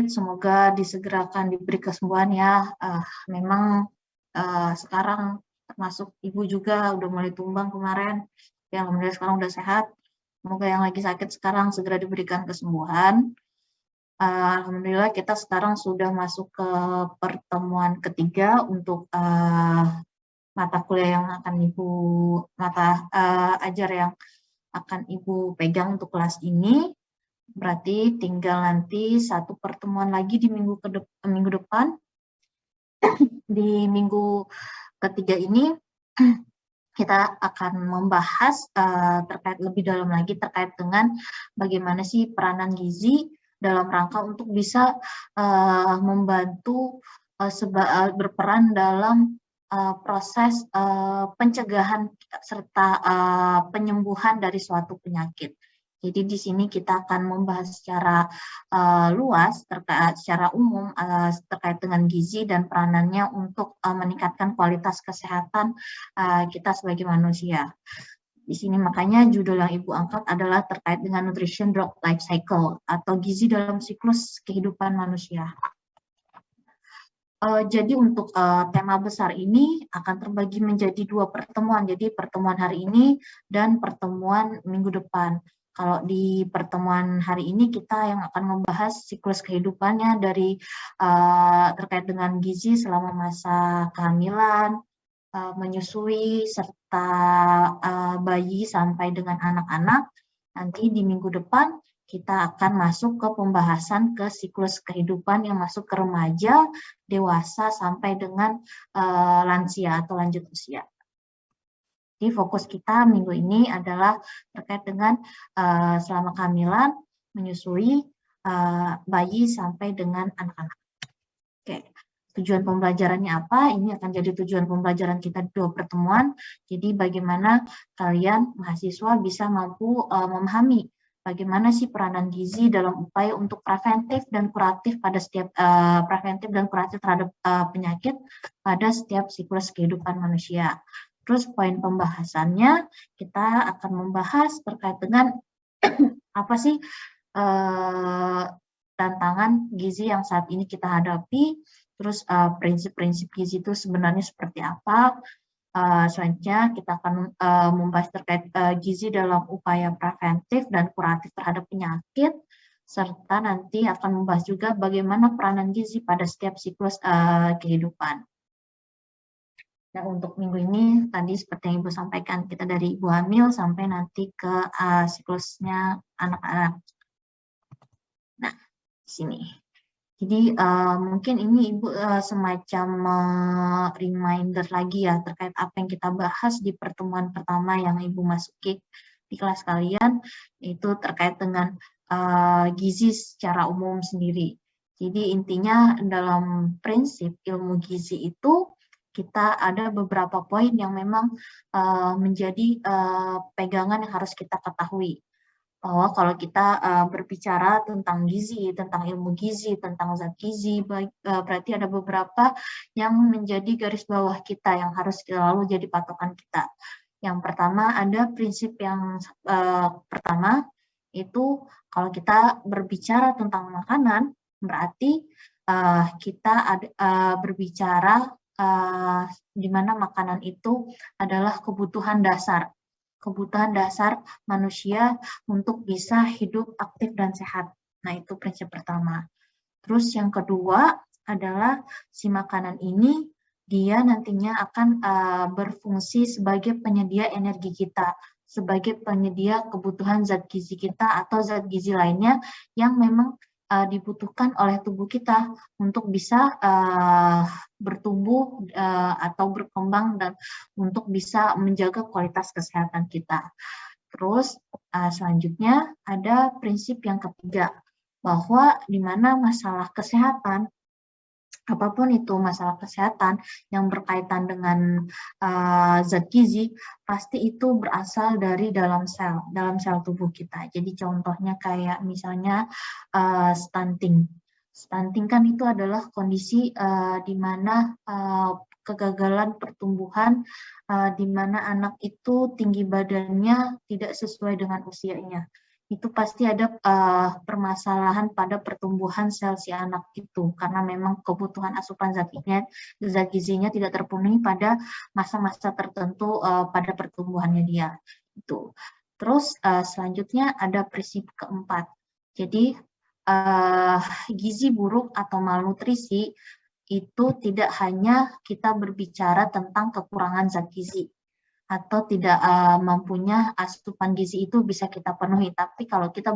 semoga disegerakan diberi kesembuhan ya. Memang sekarang termasuk ibu juga udah mulai tumbang kemarin, ya alhamdulillah sekarang udah sehat. Semoga yang lagi sakit sekarang segera diberikan kesembuhan. Alhamdulillah kita sekarang sudah masuk ke pertemuan ketiga untuk mata kuliah yang akan ibu ajar yang akan ibu pegang untuk kelas ini. Berarti tinggal nanti satu pertemuan lagi di minggu depan. Di minggu ketiga ini kita akan membahas terkait lebih dalam lagi terkait dengan bagaimana sih peranan gizi dalam rangka untuk bisa membantu berperan dalam proses pencegahan serta penyembuhan dari suatu penyakit. Jadi di sini kita akan membahas secara luas secara umum terkait dengan gizi dan peranannya untuk meningkatkan kualitas kesehatan kita sebagai manusia. Di sini makanya judul yang Ibu angkat adalah terkait dengan nutrition drug life cycle atau gizi dalam siklus kehidupan manusia. Jadi untuk tema besar ini akan terbagi menjadi dua pertemuan. Jadi pertemuan hari ini dan pertemuan minggu depan. Kalau di pertemuan hari ini kita yang akan membahas siklus kehidupannya dari terkait dengan gizi selama masa kehamilan, menyusui, serta bayi sampai dengan anak-anak. Nanti di minggu depan kita akan masuk ke pembahasan ke siklus kehidupan yang masuk ke remaja, dewasa, sampai dengan lansia atau lanjut usia. Jadi fokus kita minggu ini adalah terkait dengan selama kehamilan, menyusui, bayi, sampai dengan anak-anak. Oke, tujuan pembelajarannya apa? Ini akan jadi tujuan pembelajaran kita di dua pertemuan. Jadi bagaimana kalian mahasiswa bisa mampu memahami bagaimana sih peranan gizi dalam upaya untuk preventif dan kuratif pada setiap terhadap penyakit pada setiap siklus kehidupan manusia. Terus poin pembahasannya kita akan membahas terkait dengan apa sih tantangan gizi yang saat ini kita hadapi, terus prinsip-prinsip gizi itu sebenarnya seperti apa. Selanjutnya kita akan membahas terkait gizi dalam upaya preventif dan kuratif terhadap penyakit, serta nanti akan membahas juga bagaimana peranan gizi pada setiap siklus kehidupan. Nah, untuk minggu ini tadi seperti yang Ibu sampaikan, kita dari ibu hamil sampai nanti ke siklusnya anak-anak. Nah, di sini. Jadi mungkin ini Ibu semacam reminder lagi ya terkait apa yang kita bahas di pertemuan pertama yang Ibu masuki di kelas kalian, itu terkait dengan gizi secara umum sendiri. Jadi intinya dalam prinsip ilmu gizi itu kita ada beberapa poin yang memang menjadi pegangan yang harus kita ketahui. Bahwa kalau kita berbicara tentang gizi, tentang ilmu gizi, tentang zat gizi, berarti ada beberapa yang menjadi garis bawah kita yang harus selalu jadi patokan kita. Yang pertama ada prinsip yang pertama itu kalau kita berbicara tentang makanan, berarti kita berbicara di mana makanan itu adalah kebutuhan dasar manusia untuk bisa hidup aktif dan sehat. Nah, itu prinsip pertama. Terus yang kedua adalah si makanan ini dia nantinya akan berfungsi sebagai penyedia energi kita, sebagai penyedia kebutuhan zat gizi kita atau zat gizi lainnya yang memang dibutuhkan oleh tubuh kita untuk bisa bertumbuh atau berkembang dan untuk bisa menjaga kualitas kesehatan kita. Terus selanjutnya ada prinsip yang ketiga, bahwa di mana masalah kesehatan, apapun itu masalah kesehatan yang berkaitan dengan zat gizi, pasti itu berasal dari dalam sel tubuh kita. Jadi contohnya kayak misalnya stunting. Stunting kan itu adalah kondisi di mana kegagalan pertumbuhan, di mana anak itu tinggi badannya tidak sesuai dengan usianya. itu pasti ada permasalahan pada pertumbuhan sel si anak itu, karena memang kebutuhan asupan zat gizinya tidak terpenuhi pada masa-masa tertentu pada pertumbuhannya dia. Itu. Terus selanjutnya ada prinsip keempat. Jadi gizi buruk atau malnutrisi itu tidak hanya kita berbicara tentang kekurangan zat gizi atau tidak mampunya asupan gizi itu bisa kita penuhi. Tapi kalau kita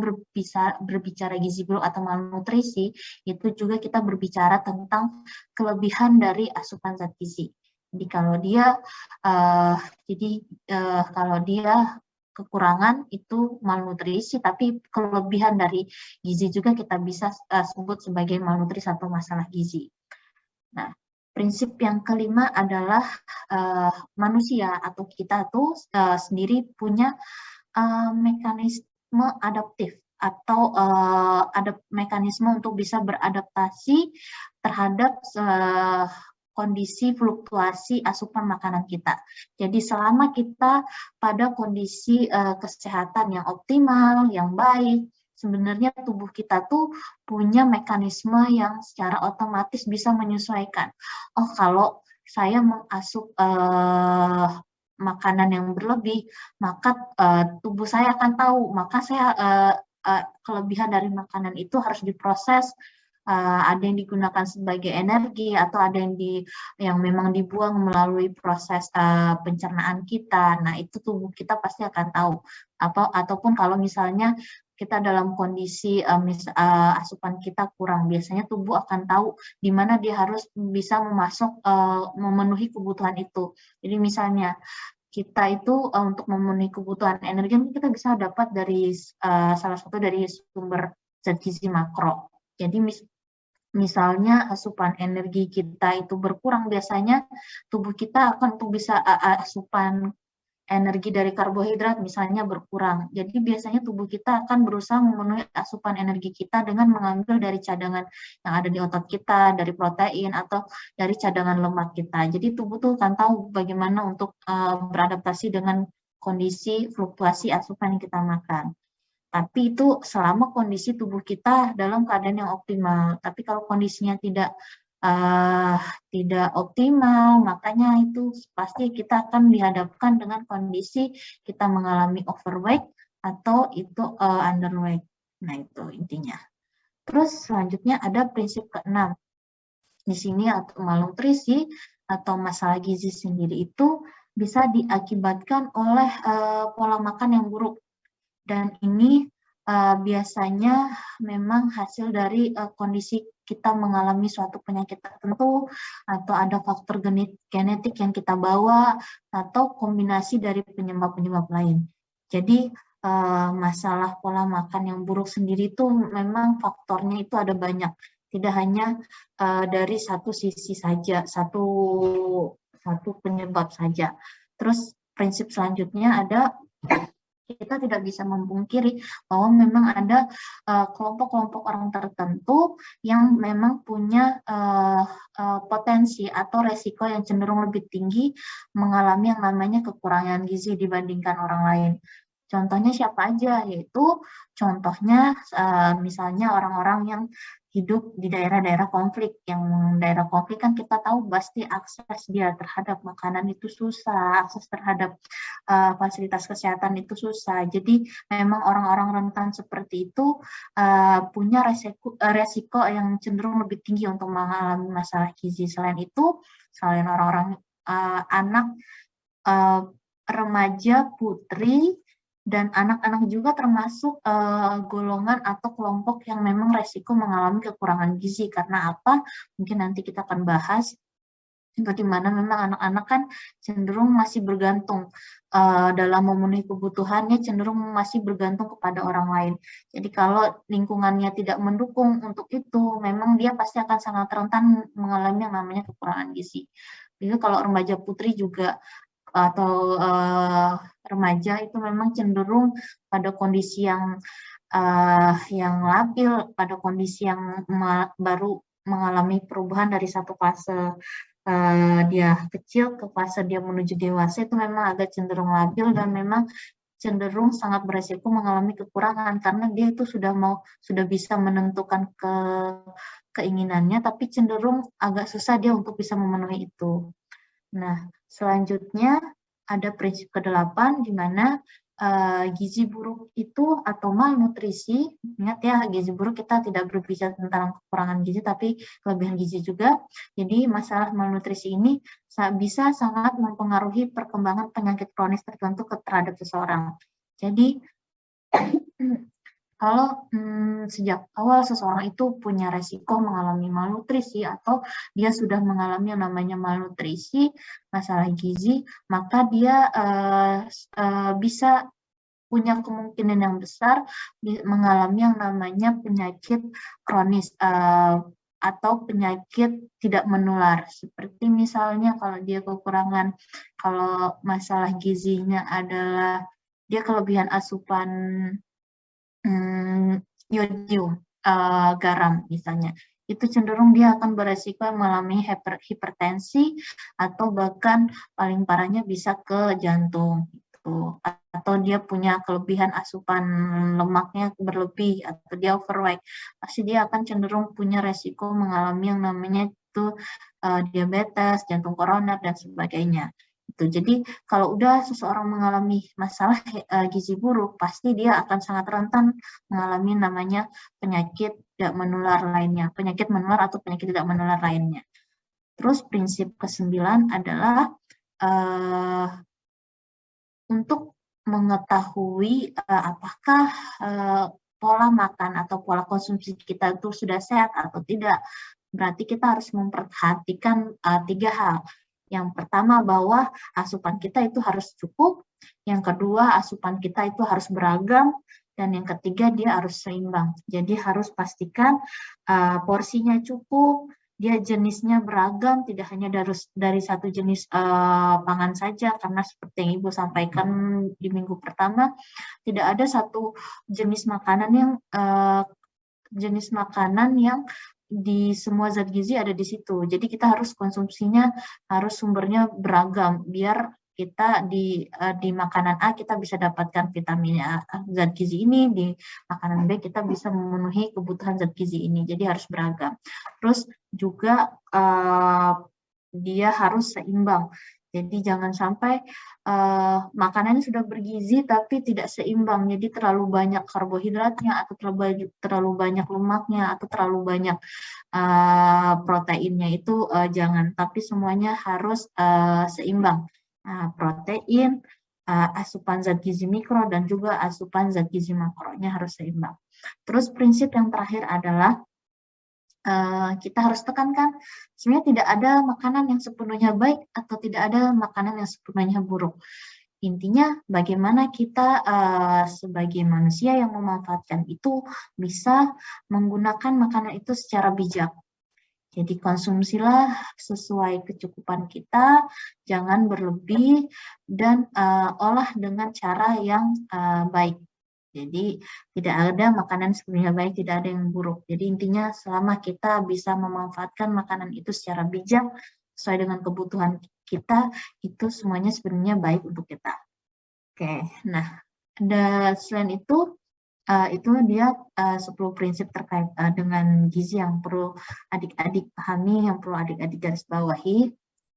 berbicara gizi buruk atau malnutrisi, itu juga kita berbicara tentang kelebihan dari asupan zat gizi. Jadi kalau dia kalau dia kekurangan itu malnutrisi, tapi kelebihan dari gizi juga kita bisa sebut sebagai malnutrisi atau masalah gizi. Nah, prinsip yang kelima adalah manusia atau kita tuh sendiri punya mekanisme adaptif atau ada mekanisme untuk bisa beradaptasi terhadap kondisi fluktuasi asupan makanan kita. Jadi selama kita pada kondisi kesehatan yang optimal, yang baik, sebenarnya tubuh kita tuh punya mekanisme yang secara otomatis bisa menyesuaikan. Oh, kalau saya mengasup makanan yang berlebih, maka tubuh saya akan tahu, maka saya kelebihan dari makanan itu harus diproses. Ada yang digunakan sebagai energi atau ada yang memang dibuang melalui proses pencernaan kita. Nah, itu tubuh kita pasti akan tahu. Ataupun kalau misalnya kita dalam kondisi asupan kita kurang, biasanya tubuh akan tahu di mana dia harus bisa memenuhi kebutuhan itu. Jadi misalnya kita itu untuk memenuhi kebutuhan energi kita bisa dapat dari salah satu dari sumber zat gizi makro. Jadi misalnya asupan energi kita itu berkurang, biasanya tubuh kita akan bisa asupan energi dari karbohidrat misalnya berkurang. Jadi biasanya tubuh kita akan berusaha memenuhi asupan energi kita dengan mengambil dari cadangan yang ada di otot kita, dari protein atau dari cadangan lemak kita. Jadi tubuh tuh akan tahu bagaimana untuk beradaptasi dengan kondisi fluktuasi asupan yang kita makan. Tapi itu selama kondisi tubuh kita dalam keadaan yang optimal. Tapi kalau kondisinya tidak optimal, makanya itu pasti kita akan dihadapkan dengan kondisi kita mengalami overweight atau itu underweight. Nah, itu intinya. Terus selanjutnya ada prinsip keenam. Di sini atau malnutrisi atau masalah gizi sendiri itu bisa diakibatkan oleh pola makan yang buruk. Dan ini biasanya memang hasil dari kondisi kita mengalami suatu penyakit tertentu, atau ada faktor genetik yang kita bawa, atau kombinasi dari penyebab-penyebab lain. Jadi masalah pola makan yang buruk sendiri itu memang faktornya itu ada banyak. Tidak hanya dari satu sisi saja, satu penyebab saja. Terus prinsip selanjutnya ada kita tidak bisa memungkiri bahwa memang ada kelompok-kelompok orang tertentu yang memang punya potensi atau resiko yang cenderung lebih tinggi mengalami yang namanya kekurangan gizi dibandingkan orang lain. Contohnya siapa aja? Yaitu contohnya misalnya orang-orang yang hidup di daerah-daerah konflik. Yang daerah konflik kan kita tahu pasti akses dia terhadap makanan itu susah, akses terhadap fasilitas kesehatan itu susah. Jadi memang orang-orang rentan seperti itu punya resiko yang cenderung lebih tinggi untuk mengalami masalah gizi. Selain itu, selain orang-orang anak, remaja, putri, dan anak-anak juga termasuk golongan atau kelompok yang memang resiko mengalami kekurangan gizi. Karena apa? Mungkin nanti kita akan bahas bagaimana memang anak-anak kan cenderung masih bergantung dalam memenuhi kebutuhannya, cenderung masih bergantung kepada orang lain. Jadi kalau lingkungannya tidak mendukung untuk itu, memang dia pasti akan sangat rentan mengalami yang namanya kekurangan gizi. Jadi kalau remaja putri juga atau remaja itu memang cenderung pada kondisi yang labil, pada kondisi yang baru mengalami perubahan dari satu fase dia kecil ke fase dia menuju dewasa, itu memang agak cenderung labil dan memang cenderung sangat beresiko mengalami kekurangan karena dia itu sudah bisa menentukan keinginannya, tapi cenderung agak susah dia untuk bisa memenuhi itu. Nah, selanjutnya ada prinsip ke-8 di mana gizi buruk itu atau malnutrisi, ingat ya, gizi buruk kita tidak berbicara tentang kekurangan gizi tapi kelebihan gizi juga. Jadi masalah malnutrisi ini bisa sangat mempengaruhi perkembangan penyakit kronis tertentu terhadap seseorang. Jadi kalau sejak awal seseorang itu punya resiko mengalami malnutrisi atau dia sudah mengalami yang namanya malnutrisi, masalah gizi, maka dia bisa punya kemungkinan yang besar mengalami yang namanya penyakit kronis atau penyakit tidak menular. Seperti misalnya kalau dia kekurangan, kalau masalah gizinya adalah dia kelebihan asupan yodium, garam misalnya, itu cenderung dia akan beresiko mengalami hipertensi atau bahkan paling parahnya bisa ke jantung gitu. Atau dia punya kelebihan asupan lemaknya berlebih atau dia overweight, pasti dia akan cenderung punya resiko mengalami yang namanya itu diabetes, jantung koroner dan sebagainya. Jadi kalau udah seseorang mengalami masalah gizi buruk, pasti dia akan sangat rentan mengalami namanya penyakit tidak menular lainnya, penyakit menular atau penyakit tidak menular lainnya. Terus prinsip ke-9 adalah untuk mengetahui apakah pola makan atau pola konsumsi kita itu sudah sehat atau tidak. Berarti kita harus memperhatikan 3 hal. Yang pertama bahwa asupan kita itu harus cukup, yang kedua asupan kita itu harus beragam, dan yang ketiga dia harus seimbang. Jadi harus pastikan porsinya cukup, dia jenisnya beragam, tidak hanya dari satu jenis pangan saja, karena seperti yang Ibu sampaikan di minggu pertama, tidak ada satu jenis makanan yang di semua zat gizi ada di situ. Jadi kita harus konsumsinya, harus sumbernya beragam biar kita di makanan A kita bisa dapatkan vitamin A, zat gizi ini, di makanan B kita bisa memenuhi kebutuhan zat gizi ini. Jadi harus beragam. Terus juga dia harus seimbang. Jadi jangan sampai makanannya sudah bergizi tapi tidak seimbang. Jadi terlalu banyak karbohidratnya atau terlalu banyak lemaknya atau terlalu banyak proteinnya, itu jangan. Tapi semuanya harus seimbang. Protein, asupan zat gizi mikro dan juga asupan zat gizi makronya harus seimbang. Terus prinsip yang terakhir adalah kita harus tekankan, sebenarnya tidak ada makanan yang sepenuhnya baik atau tidak ada makanan yang sepenuhnya buruk. Intinya bagaimana kita sebagai manusia yang memanfaatkan itu bisa menggunakan makanan itu secara bijak. Jadi konsumsilah sesuai kecukupan kita, jangan berlebih, dan olah dengan cara yang baik. Jadi tidak ada makanan sepenuhnya baik, tidak ada yang buruk. Jadi intinya selama kita bisa memanfaatkan makanan itu secara bijak, sesuai dengan kebutuhan kita, itu semuanya sebenarnya baik untuk kita. Oke, nah selain itu dia 10 prinsip terkait dengan gizi yang perlu adik-adik pahami, yang perlu adik-adik garis bawahi.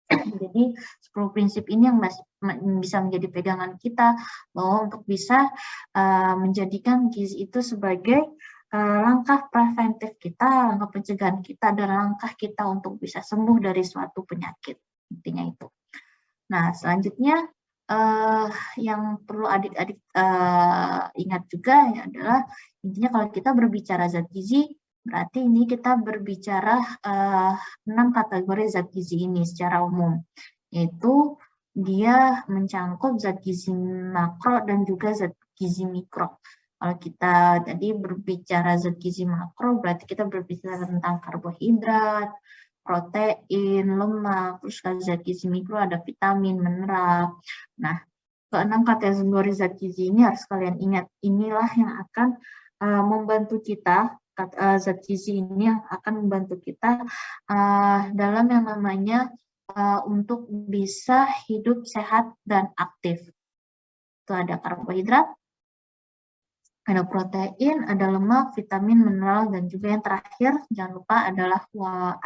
Jadi 10 prinsip ini yang bisa menjadi pegangan kita bahwa untuk bisa menjadikan gizi itu sebagai langkah preventif kita, langkah pencegahan kita, dan langkah kita untuk bisa sembuh dari suatu penyakit. Intinya itu. Nah, selanjutnya yang perlu adik-adik ingat juga adalah intinya kalau kita berbicara zat gizi, berarti ini kita berbicara 6 kategori zat gizi ini secara umum, yaitu dia mencangkup zat gizi makro dan juga zat gizi mikro. Kalau kita tadi berbicara zat gizi makro, berarti kita berbicara tentang karbohidrat, protein, lemak, terus zat gizi mikro ada vitamin, mineral. Nah, ke-6 kategori zat gizi ini harus kalian ingat, inilah yang akan membantu kita, zat gizi ini yang akan membantu kita dalam yang namanya untuk bisa hidup sehat dan aktif. Itu ada karbohidrat, ada protein, ada lemak, vitamin, mineral, dan juga yang terakhir jangan lupa adalah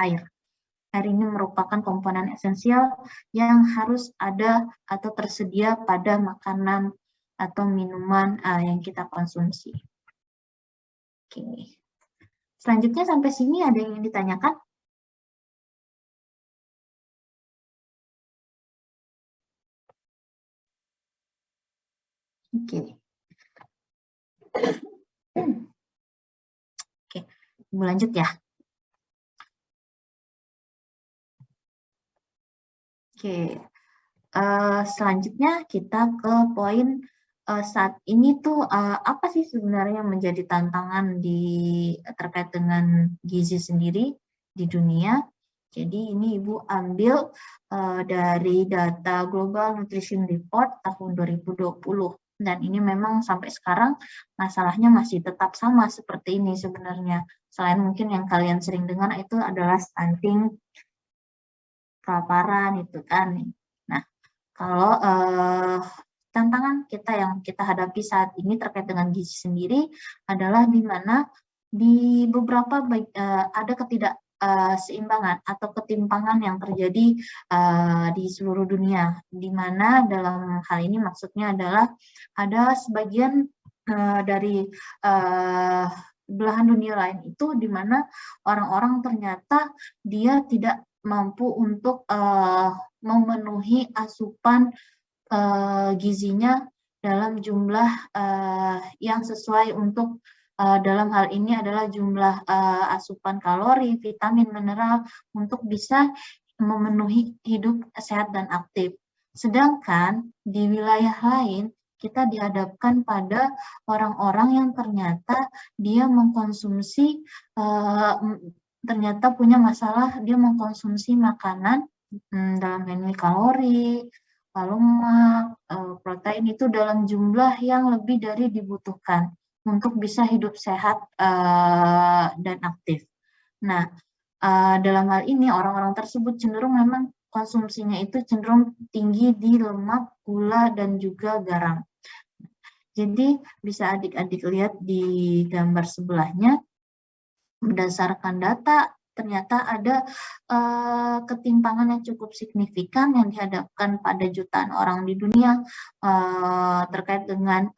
air. Air ini merupakan komponen esensial yang harus ada atau tersedia pada makanan atau minuman yang kita konsumsi. Oke. Selanjutnya sampai sini ada yang ingin ditanyakan? Oke. Oke, lanjut ya. Oke, selanjutnya kita ke poin saat ini tuh apa sih sebenarnya yang menjadi tantangan terkait dengan gizi sendiri di dunia. Jadi ini Ibu ambil dari data Global Nutrition Report tahun 2020. Dan ini memang sampai sekarang masalahnya masih tetap sama seperti ini sebenarnya. Selain mungkin yang kalian sering dengar itu adalah stunting, kelaparan itu kan. Nah, kalau tantangan kita yang kita hadapi saat ini terkait dengan gizi sendiri adalah di mana di beberapa ada ketidakseimbangan atau ketimpangan yang terjadi di seluruh dunia, di mana dalam hal ini maksudnya adalah ada sebagian dari belahan dunia lain itu di mana orang-orang ternyata dia tidak mampu untuk memenuhi asupan gizinya dalam jumlah yang sesuai untuk dalam hal ini adalah jumlah asupan kalori, vitamin, mineral untuk bisa memenuhi hidup sehat dan aktif. Sedangkan di wilayah lain kita dihadapkan pada orang-orang yang ternyata dia mengkonsumsi ternyata punya masalah, dia mengkonsumsi makanan dalam ini kalori, lemak, protein itu dalam jumlah yang lebih dari dibutuhkan untuk bisa hidup sehat dan aktif. Nah, dalam hal ini orang-orang tersebut cenderung memang konsumsinya itu cenderung tinggi di lemak, gula, dan juga garam. Jadi bisa adik-adik lihat di gambar sebelahnya, berdasarkan data ternyata ada ketimpangan yang cukup signifikan yang dihadapkan pada jutaan orang di dunia terkait dengan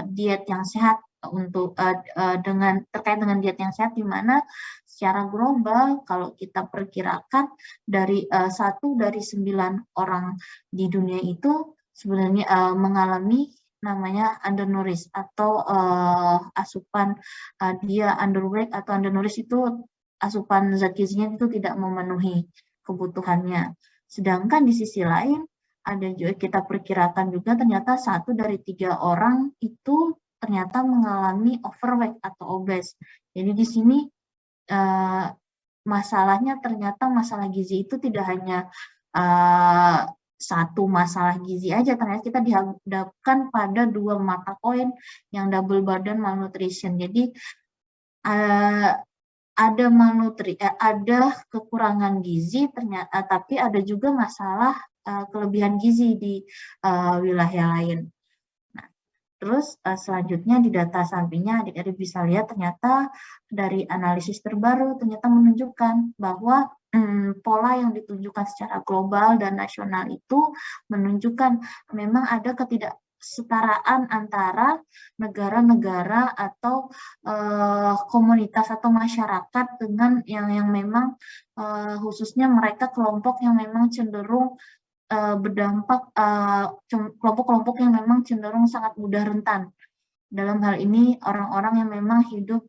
diet yang sehat terkait dengan diet yang sehat, di mana secara global kalau kita perkirakan dari 1 dari 9 orang di dunia itu sebenarnya mengalami namanya undernourished atau asupan dia underweight atau undernourished itu asupan zat gizinya itu tidak memenuhi kebutuhannya. Sedangkan di sisi lain ada juga kita perkirakan juga ternyata 1 dari 3 orang itu ternyata mengalami overweight atau obes. Jadi di sini masalahnya ternyata masalah gizi itu tidak hanya satu masalah gizi aja, ternyata kita dihadapkan pada 2 mata koin yang double burden malnutrition. Jadi ada kekurangan gizi ternyata, tapi ada juga masalah kelebihan gizi di wilayah lain. Nah, terus selanjutnya di data sampingnya adik-adik bisa lihat ternyata dari analisis terbaru ternyata menunjukkan bahwa pola yang ditunjukkan secara global dan nasional itu menunjukkan memang ada ketidaksetaraan antara negara-negara atau komunitas atau masyarakat dengan yang memang khususnya mereka kelompok yang memang cenderung berdampak, kelompok-kelompok yang memang cenderung sangat mudah rentan. Dalam hal ini orang-orang yang memang hidup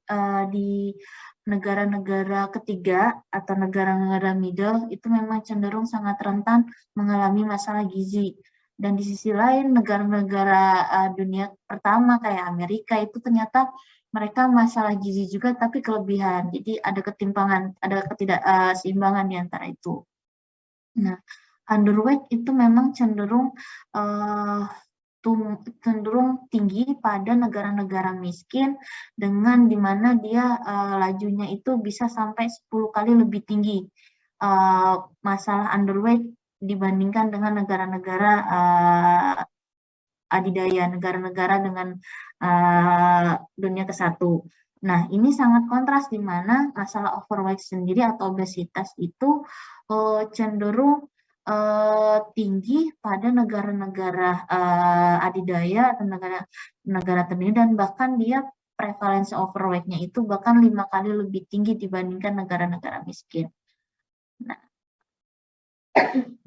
di negara-negara ketiga atau negara-negara middle itu memang cenderung sangat rentan mengalami masalah gizi. Dan di sisi lain negara-negara dunia pertama kayak Amerika itu ternyata mereka masalah gizi juga tapi kelebihan. Jadi ada ketimpangan, ada ketidakseimbangan di antara itu. Nah, underweight itu memang cenderung tinggi pada negara-negara miskin dengan dimana dia lajunya itu bisa sampai 10 kali lebih tinggi masalah underweight dibandingkan dengan negara-negara adidaya negara-negara dengan dunia ke-1. Nah, ini sangat kontras di mana masalah overweight sendiri atau obesitas itu cenderung tinggi pada negara-negara adidaya atau negara terdiri, dan bahkan dia prevalensi overweight-nya itu bahkan 5 kali lebih tinggi dibandingkan negara-negara miskin.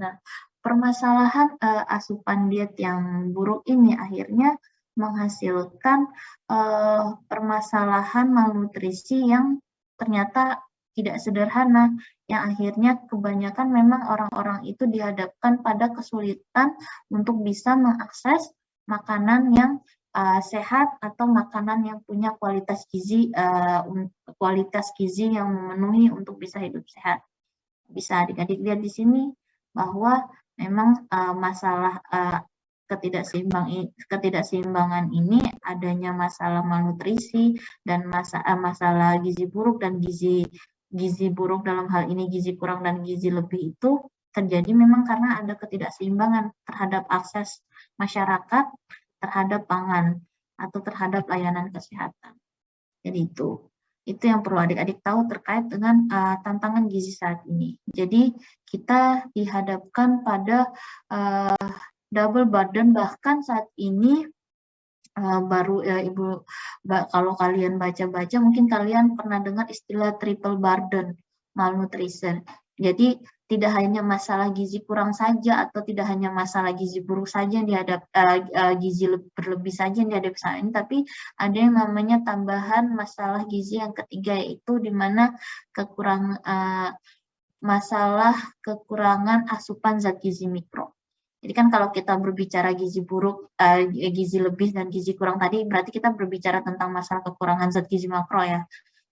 Nah, permasalahan asupan diet yang buruk ini akhirnya menghasilkan permasalahan malnutrisi yang ternyata tidak sederhana, yang akhirnya kebanyakan memang orang-orang itu dihadapkan pada kesulitan untuk bisa mengakses makanan yang sehat atau makanan yang punya kualitas gizi yang memenuhi untuk bisa hidup sehat. Bisa adik-adik lihat di sini bahwa memang masalah ketidakseimbangan ini, adanya masalah malnutrisi dan masalah gizi buruk dan gizi buruk dalam hal ini gizi kurang dan gizi lebih itu terjadi memang karena ada ketidakseimbangan terhadap akses masyarakat terhadap pangan atau terhadap layanan kesehatan. Jadi itu yang perlu adik-adik tahu terkait dengan tantangan gizi saat ini. Jadi kita dihadapkan pada double burden, bahkan saat ini baru Ibu, kalau kalian baca-baca mungkin kalian pernah dengar istilah triple burden malnutrition. Jadi tidak hanya masalah gizi kurang saja atau tidak hanya masalah gizi buruk saja yang gizi berlebih saja yang dihadapi saat ini, tapi ada yang namanya tambahan masalah gizi yang ketiga, yaitu di mana masalah kekurangan asupan zat gizi mikro. Jadi kan kalau kita berbicara gizi buruk, gizi lebih dan gizi kurang tadi, berarti kita berbicara tentang masalah kekurangan zat gizi makro ya.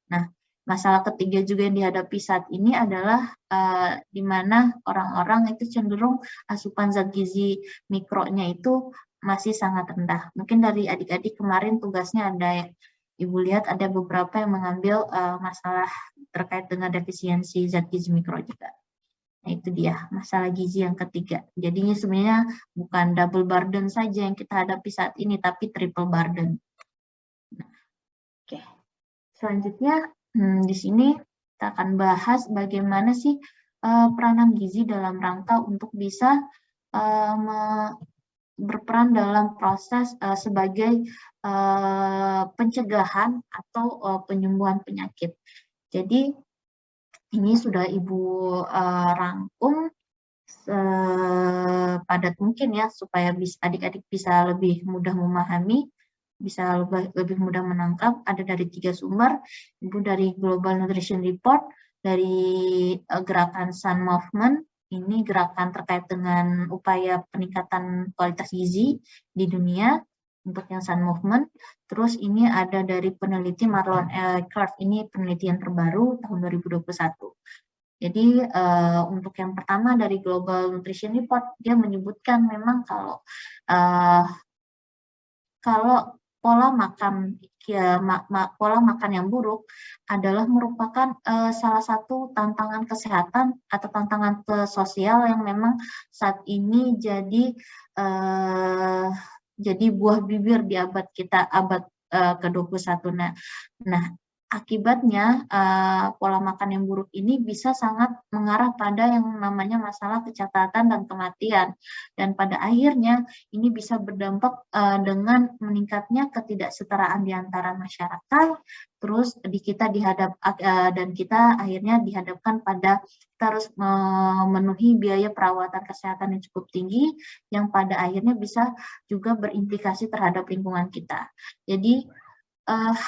Nah, masalah ketiga juga yang dihadapi saat ini adalah di mana orang-orang itu cenderung asupan zat gizi mikronya itu masih sangat rendah. Mungkin dari adik-adik kemarin tugasnya ada, Ibu lihat ada beberapa yang mengambil masalah terkait dengan defisiensi zat gizi mikro juga. Nah, itu dia masalah gizi yang ketiga. Jadinya sebenarnya bukan double burden saja yang kita hadapi saat ini, tapi triple burden. Nah, oke. Selanjutnya di sini kita akan bahas bagaimana sih peranan gizi dalam rangka untuk bisa berperan dalam proses sebagai pencegahan atau penyembuhan penyakit. Jadi ini sudah Ibu rangkum sepadat mungkin ya, supaya adik-adik bisa lebih mudah memahami, bisa lebih mudah menangkap. Ada dari 3 sumber, Ibu dari Global Nutrition Report, dari gerakan Sun Movement, ini gerakan terkait dengan upaya peningkatan kualitas gizi di dunia, untuk yang Sun Movement. Terus ini ada dari peneliti Marlon Eckhart, ini penelitian terbaru tahun 2021. Jadi untuk yang pertama dari Global Nutrition Report, dia menyebutkan memang kalau pola makan yang buruk adalah merupakan salah satu tantangan kesehatan atau tantangan sosial yang memang saat ini jadi buah bibir di abad ke-21. Nah, akibatnya pola makan yang buruk ini bisa sangat mengarah pada yang namanya masalah kecacatan dan kematian, dan pada akhirnya ini bisa berdampak dengan meningkatnya ketidaksetaraan di antara masyarakat. Terus kita akhirnya dihadapkan pada kita harus memenuhi biaya perawatan kesehatan yang cukup tinggi, yang pada akhirnya bisa juga berimplikasi terhadap lingkungan kita. Jadi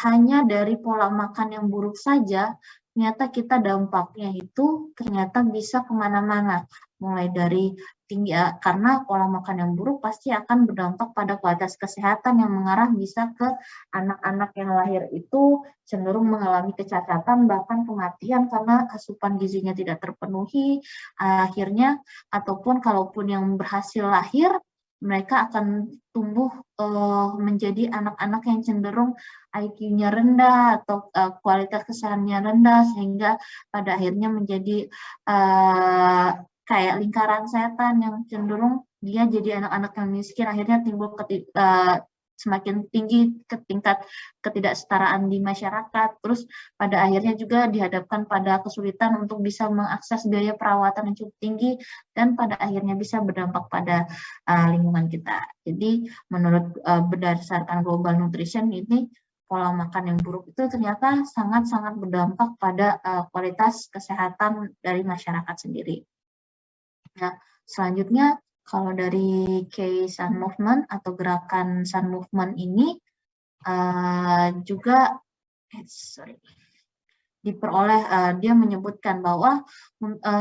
hanya dari pola makan yang buruk saja, ternyata kita dampaknya itu ternyata bisa kemana-mana. Mulai dari tinggi, karena pola makan yang buruk pasti akan berdampak pada kualitas kesehatan yang mengarah bisa ke anak-anak yang lahir itu cenderung mengalami kecacatan, bahkan kematian karena asupan gizinya tidak terpenuhi. Akhirnya, ataupun kalaupun yang berhasil lahir, mereka akan tumbuh menjadi anak-anak yang cenderung IQ-nya rendah atau kualitas kesehatannya rendah, sehingga pada akhirnya menjadi kayak lingkaran setan yang cenderung dia jadi anak-anak yang miskin, akhirnya timbul semakin tinggi ke tingkat ketidaksetaraan di masyarakat, terus pada akhirnya juga dihadapkan pada kesulitan untuk bisa mengakses biaya perawatan yang cukup tinggi, dan pada akhirnya bisa berdampak pada lingkungan kita. Jadi menurut berdasarkan Global Nutrition ini, pola makan yang buruk itu ternyata sangat-sangat berdampak pada kualitas kesehatan dari masyarakat sendiri. Nah, selanjutnya kalau dari K-Sun Movement atau gerakan Sun Movement ini juga diperoleh, dia menyebutkan bahwa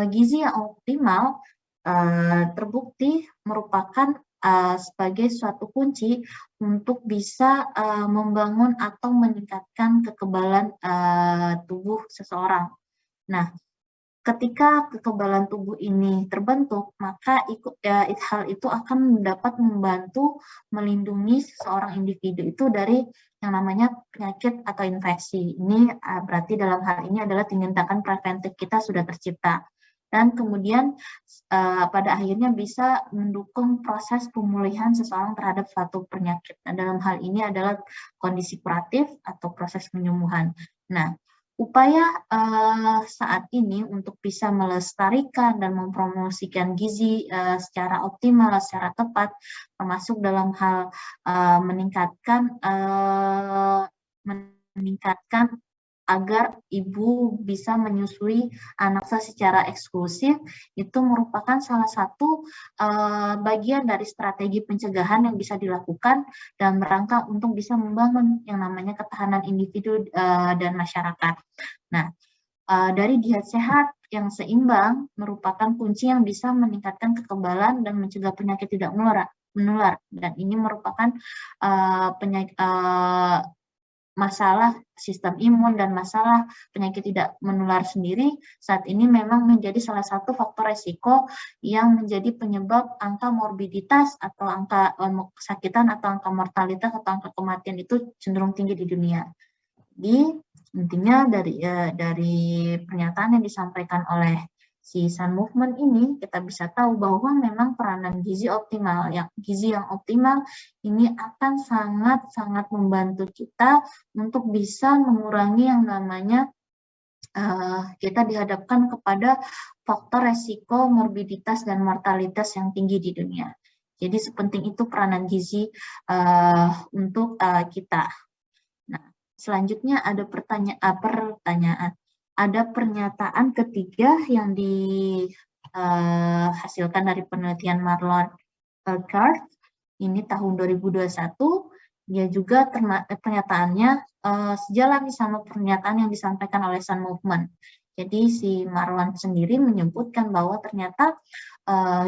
gizi yang optimal terbukti merupakan sebagai suatu kunci untuk bisa membangun atau meningkatkan kekebalan tubuh seseorang. Nah, ketika kekebalan tubuh ini terbentuk, maka hal itu akan dapat membantu melindungi seseorang individu itu dari yang namanya penyakit atau infeksi. Ini berarti dalam hal ini adalah tindakan preventif kita sudah tercipta. Dan kemudian pada akhirnya bisa mendukung proses pemulihan seseorang terhadap suatu penyakit. Nah, dalam hal ini adalah kondisi kuratif atau proses penyembuhan. Nah, upaya saat ini untuk bisa melestarikan dan mempromosikan gizi secara optimal, secara tepat, termasuk dalam hal meningkatkan agar ibu bisa menyusui anaknya secara eksklusif, itu merupakan salah satu bagian dari strategi pencegahan yang bisa dilakukan dalam rangka untuk bisa membangun yang namanya ketahanan individu dan masyarakat. Nah, dari diet sehat yang seimbang merupakan kunci yang bisa meningkatkan kekebalan dan mencegah penyakit tidak menular. Dan ini merupakan masalah sistem imun dan masalah penyakit tidak menular sendiri saat ini memang menjadi salah satu faktor resiko yang menjadi penyebab angka morbiditas atau angka kesakitan atau angka mortalitas atau angka kematian itu cenderung tinggi di dunia. Jadi intinya dari pernyataan yang disampaikan oleh si Sun Movement ini, kita bisa tahu bahwa memang peranan gizi yang optimal ini akan sangat-sangat membantu kita untuk bisa mengurangi yang namanya kita dihadapkan kepada faktor resiko morbiditas dan mortalitas yang tinggi di dunia. Jadi sepenting itu peranan gizi untuk kita. Nah, selanjutnya ada pertanyaan. Ada pernyataan ketiga yang dihasilkan dari penelitian Marlon Urquhart ini tahun 2021. Dia juga pernyataannya sejalan sama pernyataan yang disampaikan oleh Sun Movement. Jadi si Marlon sendiri menyebutkan bahwa ternyata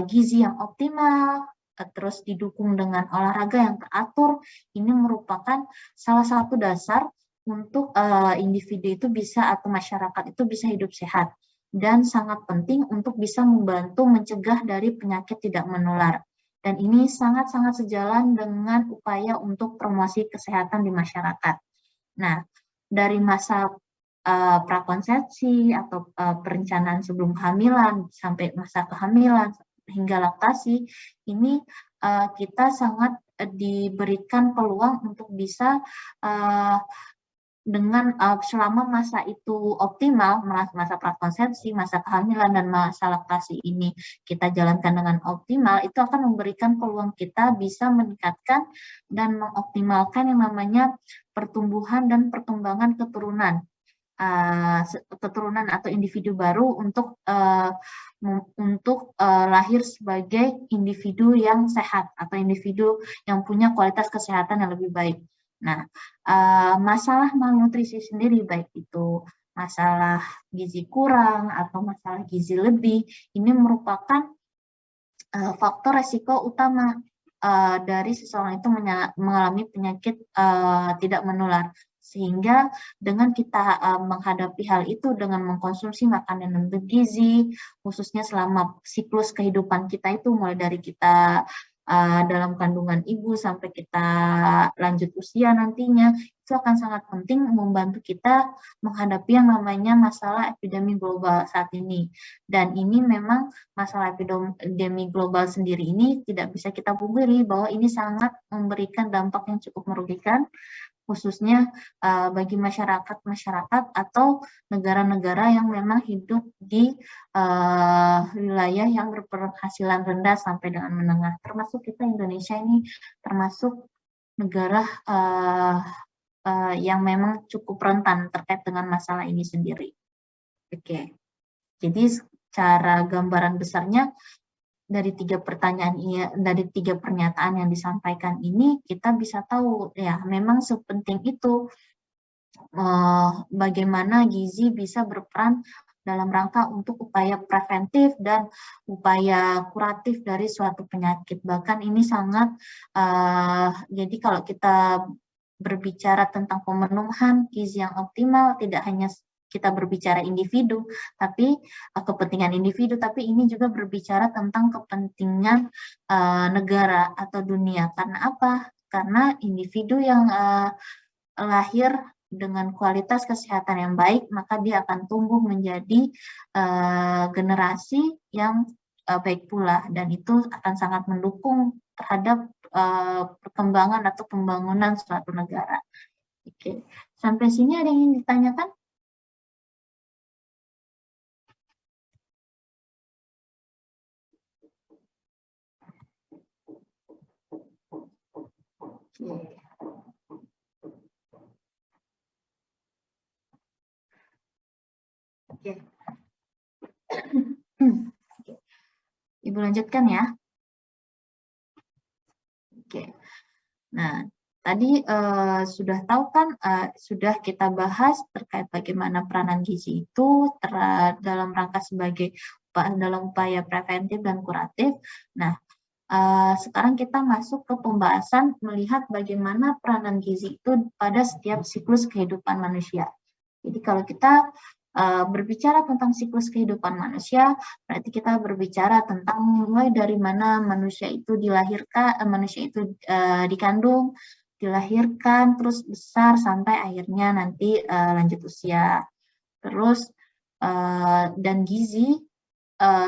gizi yang optimal terus didukung dengan olahraga yang teratur ini merupakan salah satu dasar untuk individu itu bisa atau masyarakat itu bisa hidup sehat dan sangat penting untuk bisa membantu mencegah dari penyakit tidak menular. Dan ini sangat-sangat sejalan dengan upaya untuk promosi kesehatan di masyarakat. Nah, dari masa prakonsepsi atau perencanaan sebelum kehamilan sampai masa kehamilan hingga laktasi, ini kita sangat diberikan peluang untuk bisa dengan selama masa itu optimal, masa prakonsepsi, masa kehamilan, dan masa laktasi ini kita jalankan dengan optimal, itu akan memberikan peluang kita bisa meningkatkan dan mengoptimalkan yang namanya pertumbuhan dan perkembangan keturunan atau individu baru untuk lahir sebagai individu yang sehat atau individu yang punya kualitas kesehatan yang lebih baik. Nah, masalah malnutrisi sendiri, baik itu masalah gizi kurang atau masalah gizi lebih, ini merupakan faktor resiko utama dari seseorang itu mengalami penyakit tidak menular. Sehingga dengan kita menghadapi hal itu dengan mengkonsumsi makanan yang bergizi, khususnya selama siklus kehidupan kita itu mulai dari kita dalam kandungan ibu sampai kita lanjut usia nantinya, itu akan sangat penting membantu kita menghadapi yang namanya masalah epidemi global saat ini. Dan ini memang masalah epidemi global sendiri ini tidak bisa kita pungkiri bahwa ini sangat memberikan dampak yang cukup merugikan, khususnya bagi masyarakat atau negara-negara yang memang hidup di wilayah yang berpenghasilan rendah sampai dengan menengah. Termasuk kita Indonesia ini termasuk negara yang memang cukup rentan terkait dengan masalah ini sendiri. Oke, jadi secara gambaran besarnya dari tiga pernyataan yang disampaikan ini kita bisa tahu ya memang sepenting itu bagaimana gizi bisa berperan dalam rangka untuk upaya preventif dan upaya kuratif dari suatu penyakit. Bahkan ini sangat jadi kalau kita berbicara tentang pemenuhan gizi yang optimal, tidak hanya kita berbicara individu, tapi kepentingan individu, tapi ini juga berbicara tentang kepentingan negara atau dunia. Karena apa? Karena individu yang lahir dengan kualitas kesehatan yang baik, maka dia akan tumbuh menjadi generasi yang baik pula, dan itu akan sangat mendukung terhadap perkembangan atau pembangunan suatu negara. Oke, sampai sini ada yang ingin ditanyakan? Oke. Oke. Ibu lanjutkan ya. Oke. Nah, tadi sudah tahu kan, sudah kita bahas terkait bagaimana peranan gizi itu dalam rangka sebagai dalam upaya preventif dan kuratif. Nah, sekarang kita masuk ke pembahasan melihat bagaimana peranan gizi itu pada setiap siklus kehidupan manusia. Jadi kalau kita berbicara tentang siklus kehidupan manusia, berarti kita berbicara tentang mulai dari mana manusia itu dilahirkan, manusia itu dikandung, dilahirkan, terus besar sampai akhirnya nanti lanjut usia. Terus dan gizi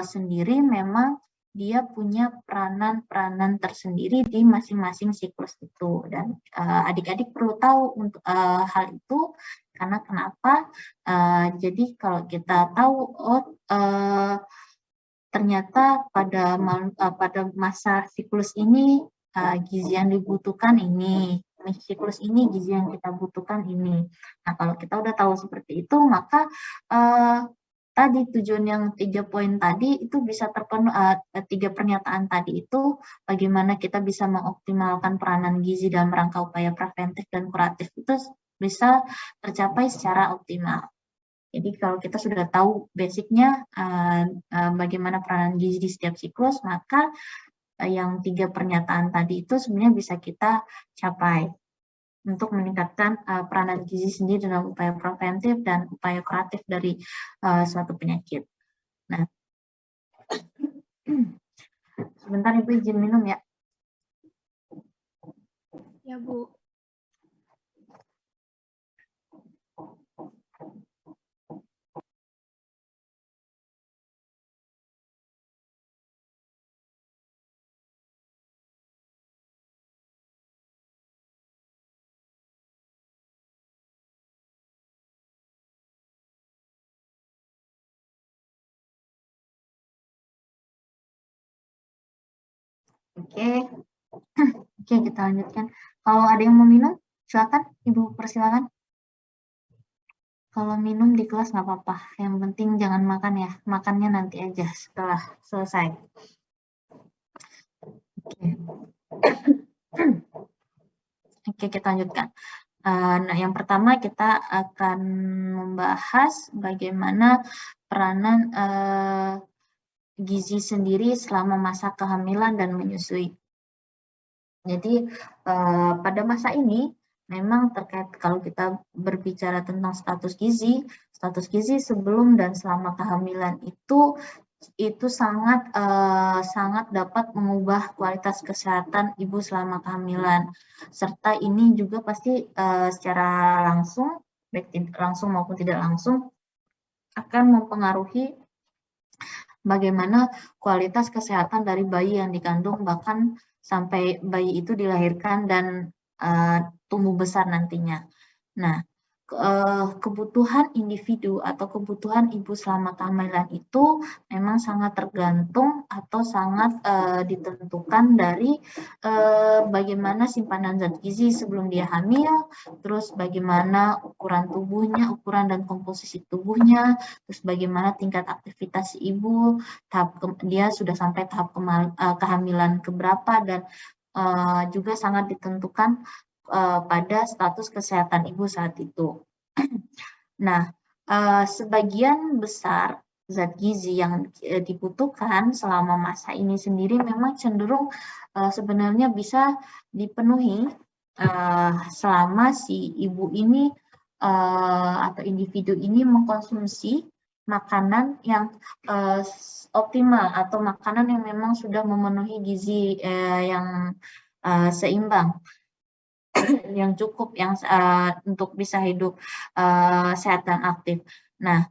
sendiri memang dia punya peranan-peranan tersendiri di masing-masing siklus itu, dan adik-adik perlu tahu untuk hal itu. Karena kenapa? Jadi kalau kita tahu, ternyata pada masa siklus ini gizi yang dibutuhkan ini, siklus ini gizi yang kita butuhkan ini. Nah, kalau kita udah tahu seperti itu, maka tadi tujuan yang 3 poin tadi itu bisa terpenuhi, 3 pernyataan tadi itu bagaimana kita bisa mengoptimalkan peranan gizi dalam rangka upaya preventif dan kuratif itu bisa tercapai secara optimal. Jadi kalau kita sudah tahu basicnya bagaimana peranan gizi di setiap siklus, maka yang 3 pernyataan tadi itu sebenarnya bisa kita capai untuk meningkatkan peranan gizi sendiri dalam upaya preventif dan upaya kuratif dari suatu penyakit. Nah, sebentar Ibu izin minum ya. Ya, Bu. Oke, kita lanjutkan. Kalau ada yang mau minum, silakan Ibu, persilakan. Kalau minum di kelas nggak apa-apa, yang penting jangan makan ya, makannya nanti aja setelah selesai. Oke, kita lanjutkan. Nah, yang pertama kita akan membahas bagaimana peranan gizi sendiri selama masa kehamilan dan menyusui. Jadi pada masa ini memang terkait kalau kita berbicara tentang status gizi sebelum dan selama kehamilan itu itu sangat dapat mengubah kualitas kesehatan ibu selama kehamilan. Serta ini juga pasti secara langsung, baik langsung maupun tidak langsung, akan mempengaruhi bagaimana kualitas kesehatan dari bayi yang dikandung, bahkan sampai bayi itu dilahirkan dan tumbuh besar nantinya. Nah, kebutuhan individu atau kebutuhan ibu selama kehamilan itu memang sangat tergantung atau sangat ditentukan dari bagaimana simpanan zat gizi sebelum dia hamil, terus bagaimana ukuran tubuhnya, ukuran dan komposisi tubuhnya, terus bagaimana tingkat aktivitas si ibu, dia sudah sampai tahap kehamilan keberapa, dan juga sangat ditentukan pada status kesehatan ibu saat itu. Nah, sebagian besar zat gizi yang dibutuhkan selama masa ini sendiri memang cenderung sebenarnya bisa dipenuhi selama si ibu ini atau individu ini mengkonsumsi makanan yang optimal atau makanan yang memang sudah memenuhi gizi yang seimbang, yang cukup, yang untuk bisa hidup sehat dan aktif. Nah,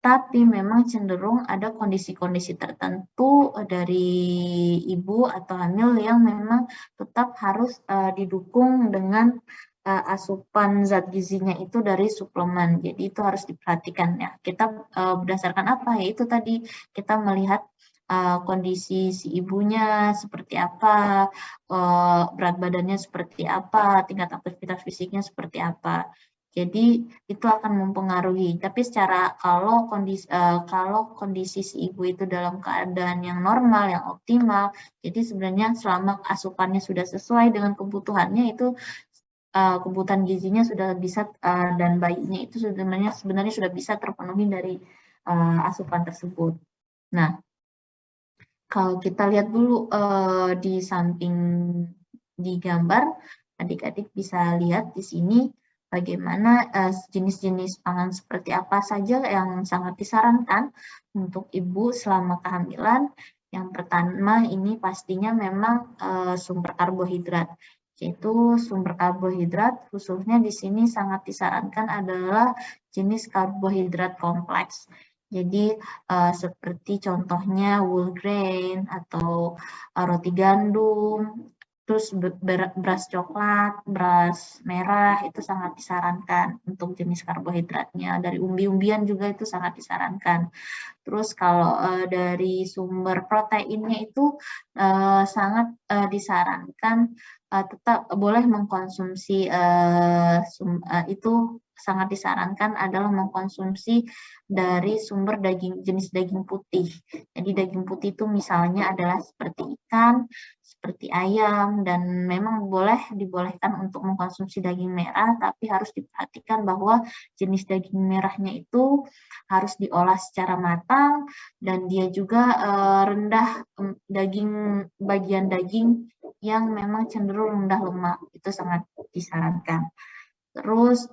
tapi memang cenderung ada kondisi-kondisi tertentu dari ibu atau hamil yang memang tetap harus didukung dengan asupan zat gizinya itu dari suplemen. Jadi itu harus diperhatikan ya. Kita berdasarkan apa? Ya itu tadi kita melihat kondisi si ibunya seperti apa, berat badannya seperti apa, tingkat aktivitas fisiknya seperti apa. Jadi itu akan mempengaruhi. Tapi secara kalau kondisi si ibu itu dalam keadaan yang normal, yang optimal, jadi sebenarnya selama asupannya sudah sesuai dengan kebutuhannya, itu kebutuhan gizinya sudah bisa dan bayinya itu sebenarnya sudah bisa terpenuhi dari asupan tersebut. Nah, kalau kita lihat dulu di samping di gambar, adik-adik bisa lihat di sini bagaimana jenis-jenis pangan seperti apa saja yang sangat disarankan untuk ibu selama kehamilan. Yang pertama ini pastinya memang sumber karbohidrat, yaitu sumber karbohidrat khususnya di sini sangat disarankan adalah jenis karbohidrat kompleks. Jadi seperti contohnya whole grain atau roti gandum, terus beras coklat, beras merah itu sangat disarankan untuk jenis karbohidratnya. Dari umbi-umbian juga itu sangat disarankan. Terus kalau dari sumber proteinnya itu sangat disarankan tetap boleh mengkonsumsi itu sangat disarankan adalah mengkonsumsi dari sumber jenis daging putih. Jadi daging putih itu misalnya adalah seperti ikan, seperti ayam, dan memang dibolehkan untuk mengkonsumsi daging merah, tapi harus diperhatikan bahwa jenis daging merahnya itu harus diolah secara matang dan dia juga rendah bagian daging yang memang cenderung rendah lemak, itu sangat disarankan. Terus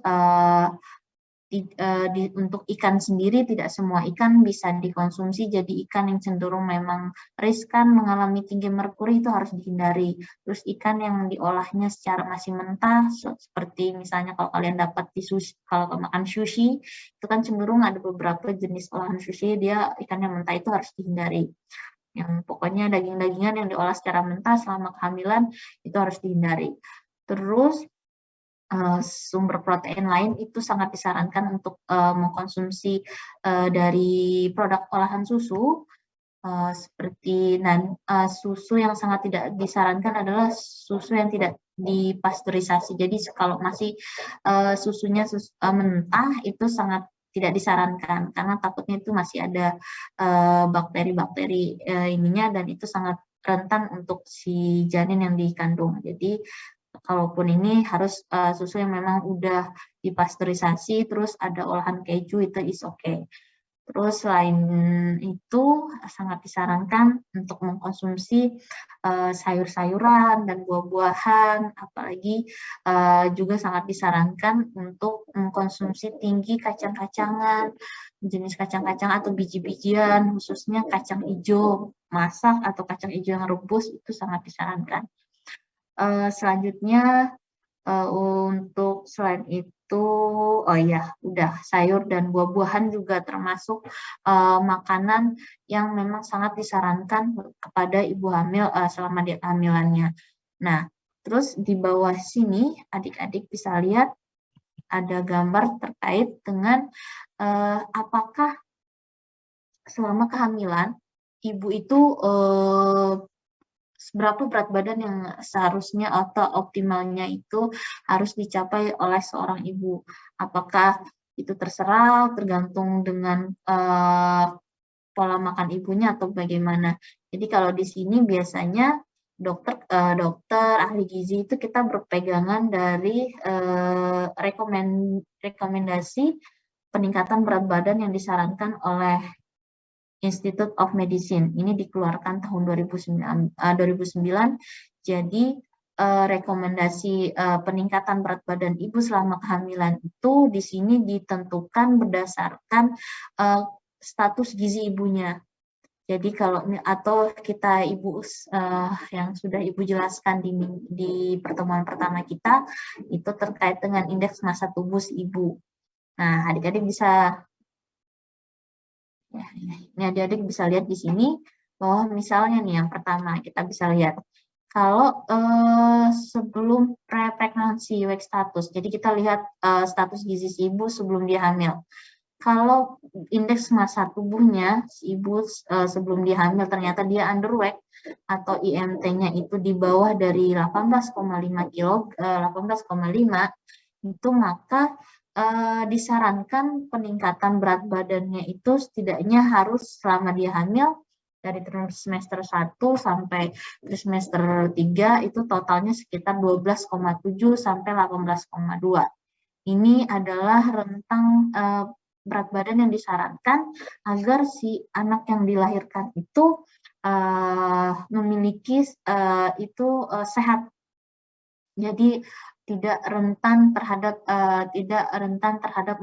untuk ikan sendiri tidak semua ikan bisa dikonsumsi, jadi ikan yang cenderung memang riskan mengalami tinggi merkuri itu harus dihindari. Terus ikan yang diolahnya secara masih mentah, seperti misalnya kalau kalian dapat di sushi, kalau makan sushi, itu kan cenderung ada beberapa jenis olahan sushi, dia ikan yang mentah itu harus dihindari. Yang pokoknya daging-dagingan yang diolah secara mentah selama kehamilan itu harus dihindari. Terus sumber protein lain itu sangat disarankan untuk mengkonsumsi dari produk olahan susu, seperti susu yang sangat tidak disarankan adalah susu yang tidak dipasteurisasi. Jadi kalau masih susunya mentah itu sangat tidak disarankan karena takutnya itu masih ada bakteri-bakteri ininya, dan itu sangat rentan untuk si janin yang dikandung. Jadi kalaupun ini harus susu yang memang udah dipasteurisasi, terus ada olahan keju, itu is okay. Terus selain itu sangat disarankan untuk mengkonsumsi sayur-sayuran dan buah-buahan, apalagi juga sangat disarankan untuk mengkonsumsi tinggi kacang-kacangan, jenis kacang-kacang atau biji-bijian, khususnya kacang hijau masak atau kacang hijau yang rebus itu sangat disarankan. Selanjutnya untuk selain itu, oh ya, udah sayur dan buah-buahan juga termasuk makanan yang memang sangat disarankan kepada ibu hamil selama di kehamilannya. Nah, terus di bawah sini adik-adik bisa lihat ada gambar terkait dengan apakah selama kehamilan ibu itu berapa berat badan yang seharusnya atau optimalnya itu harus dicapai oleh seorang ibu. Apakah itu terserah, tergantung dengan pola makan ibunya atau bagaimana. Jadi kalau di sini biasanya dokter ahli gizi itu kita berpegangan dari rekomendasi peningkatan berat badan yang disarankan oleh Institute of Medicine. Ini dikeluarkan tahun 2009. Jadi rekomendasi peningkatan berat badan ibu selama kehamilan itu di sini ditentukan berdasarkan status gizi ibunya. Jadi kalau atau kita ibu yang sudah ibu jelaskan di pertemuan pertama kita itu terkait dengan indeks massa tubuh si ibu. Nah, adik-adik bisa ini adik-adik bisa lihat di sini bahwa misalnya nih yang pertama kita bisa lihat kalau sebelum pre-pregnancy weight status, jadi kita lihat status gizi si ibu sebelum dia hamil. Kalau indeks massa tubuhnya si ibu sebelum dia hamil ternyata dia underweight atau IMT-nya itu di bawah dari 18,5 kilo, 18,5 itu maka disarankan peningkatan berat badannya itu setidaknya harus selama dia hamil dari trimester 1 sampai trimester 3 itu totalnya sekitar 12,7 sampai 18,2. Ini adalah rentang berat badan yang disarankan agar si anak yang dilahirkan itu memiliki sehat. Jadi tidak rentan terhadap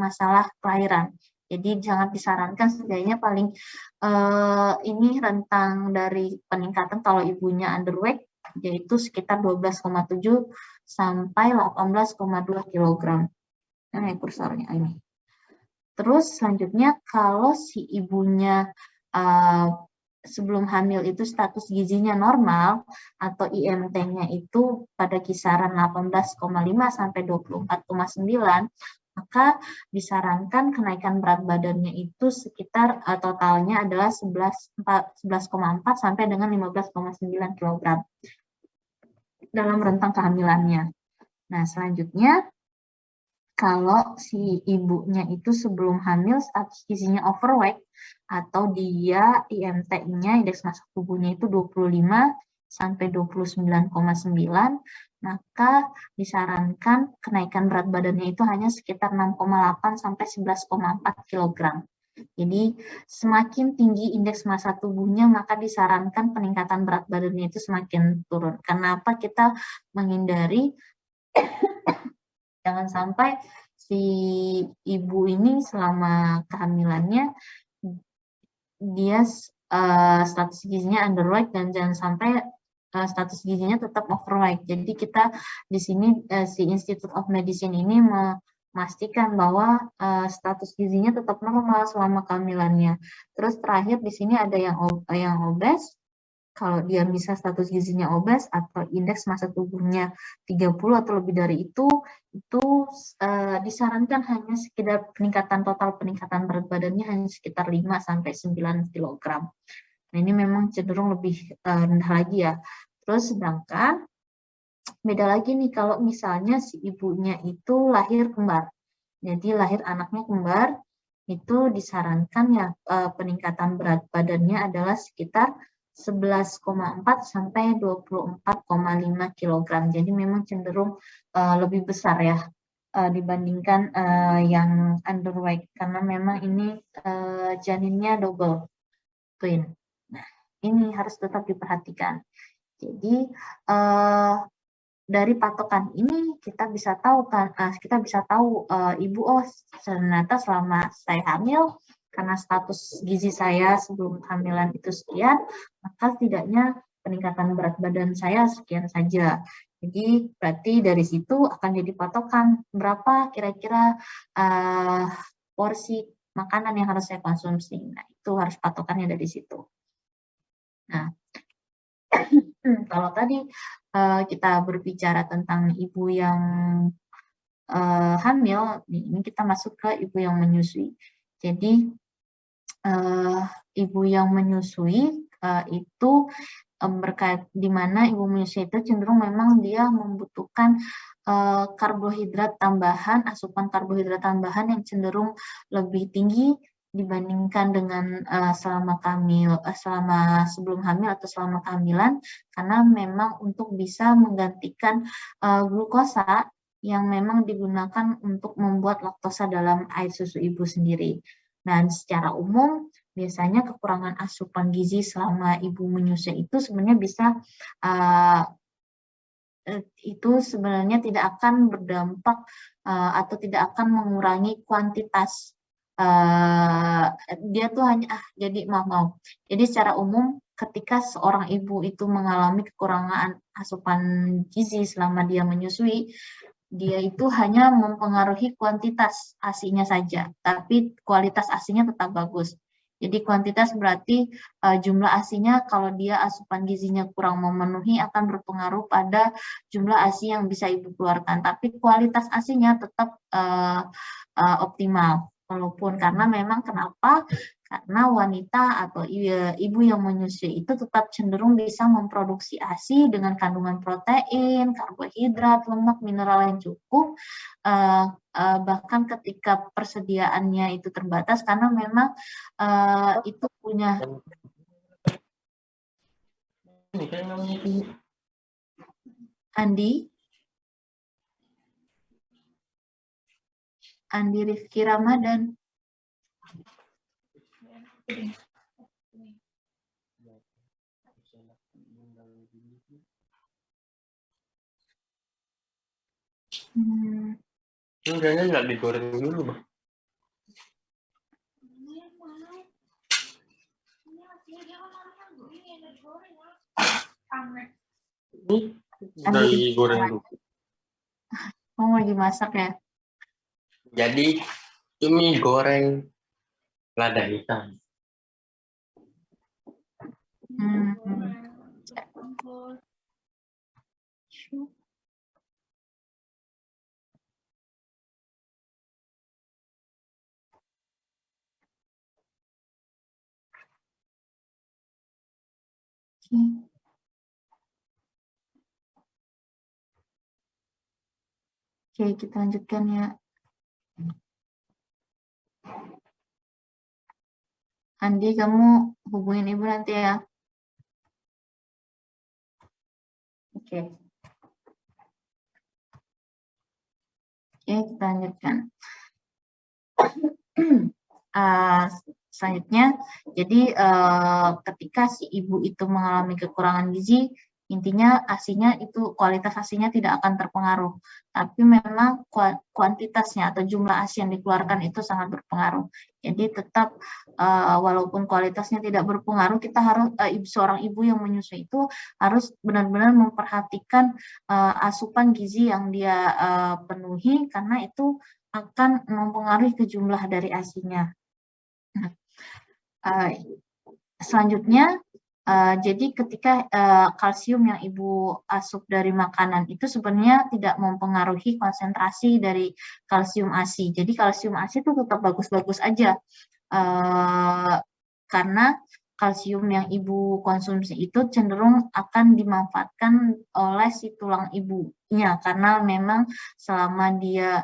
masalah kelahiran. Jadi jangan disarankan setidaknya paling ini rentang dari peningkatan kalau ibunya underweight yaitu sekitar 12,7 sampai 18,2 kg. Nah, kursornya ini. Terus selanjutnya kalau si ibunya sebelum hamil itu status gizinya normal atau IMT-nya itu pada kisaran 18,5 sampai 24,9, maka disarankan kenaikan berat badannya itu sekitar totalnya adalah 11,4 sampai dengan 15,9 kg dalam rentang kehamilannya. Nah, selanjutnya kalau si ibunya itu sebelum hamil status gizinya overweight atau dia IMT-nya indeks massa tubuhnya itu 25 sampai 29,9, maka disarankan kenaikan berat badannya itu hanya sekitar 6,8 sampai 11,4 kg. Jadi semakin tinggi indeks massa tubuhnya maka disarankan peningkatan berat badannya itu semakin turun. Kenapa kita menghindari jangan sampai si ibu ini selama kehamilannya dia status gizinya underweight dan jangan sampai status gizinya tetap overweight. Jadi kita di sini si Institute of Medicine ini memastikan bahwa status gizinya tetap normal selama kehamilannya. Terus terakhir di sini ada yang obes. Kalau dia bisa status gizinya obes atau indeks massa tubuhnya 30 atau lebih dari itu disarankan hanya sekedar total peningkatan berat badannya hanya sekitar 5 sampai 9 kg. Nah, ini memang cenderung lebih rendah lagi ya. Terus sedangkan beda lagi nih kalau misalnya si ibunya itu lahir kembar. Jadi lahir anaknya kembar itu disarankan ya peningkatan berat badannya adalah sekitar 11,4 sampai 24,5 kg. Jadi memang cenderung lebih besar ya dibandingkan yang underweight, karena memang ini janinnya double twin. Nah, ini harus tetap diperhatikan. Jadi dari patokan ini kita bisa tahu kan, ibu, oh ternyata selama saya hamil, karena status gizi saya sebelum kehamilan itu sekian, maka setidaknya peningkatan berat badan saya sekian saja. Jadi berarti dari situ akan jadi patokan berapa kira-kira porsi makanan yang harus saya konsumsi. Nah, itu harus patokannya dari situ. Nah, kalau tadi kita berbicara tentang ibu yang hamil, ini kita masuk ke ibu yang menyusui. Jadi ibu yang menyusui itu berkait di mana ibu menyusui itu cenderung memang dia membutuhkan karbohidrat tambahan, asupan karbohidrat tambahan yang cenderung lebih tinggi dibandingkan dengan selama sebelum hamil atau selama kehamilan, karena memang untuk bisa menggantikan glukosa yang memang digunakan untuk membuat laktosa dalam air susu ibu sendiri. Dan secara umum biasanya kekurangan asupan gizi selama ibu menyusui itu sebenarnya bisa sebenarnya tidak akan berdampak atau tidak akan mengurangi kuantitas. Dia tuh hanya Jadi secara umum ketika seorang ibu itu mengalami kekurangan asupan gizi selama dia menyusui, dia itu hanya mempengaruhi kuantitas ASI-nya saja, tapi kualitas ASI-nya tetap bagus. Jadi kuantitas berarti jumlah ASI-nya kalau dia asupan gizinya kurang memenuhi akan berpengaruh pada jumlah ASI yang bisa ibu keluarkan. Tapi kualitas ASI-nya tetap optimal. Walaupun karena memang kenapa? Karena wanita atau ibu yang menyusui itu tetap cenderung bisa memproduksi ASI dengan kandungan protein, karbohidrat, lemak, mineral yang cukup. Bahkan ketika persediaannya itu terbatas, karena memang itu punya Andi Rifki Ramadan. Kayaknya nggak digoreng dulu, Bang. Ini udah digoreng dulu. Kamu lagi masak ya? Jadi cumi goreng lada hitam. Oke, kita lanjutkan ya. Andi, kamu hubungin ibu nanti ya. Oke. Oke, kita lanjutkan. Selanjutnya, jadi ketika si ibu itu mengalami kekurangan gizi, intinya ASI-nya itu kualitas ASI-nya tidak akan terpengaruh, tapi memang kuantitasnya atau jumlah ASI yang dikeluarkan itu sangat berpengaruh. Jadi tetap walaupun kualitasnya tidak berpengaruh, kita harus seorang ibu yang menyusui itu harus benar-benar memperhatikan asupan gizi yang dia penuhi, karena itu akan mempengaruhi ke jumlah dari ASI-nya. Selanjutnya, jadi ketika kalsium yang ibu asup dari makanan itu sebenarnya tidak mempengaruhi konsentrasi dari kalsium ASI. Jadi kalsium ASI itu tetap bagus-bagus aja, karena kalsium yang ibu konsumsi itu cenderung akan dimanfaatkan oleh si tulang ibunya, karena memang selama dia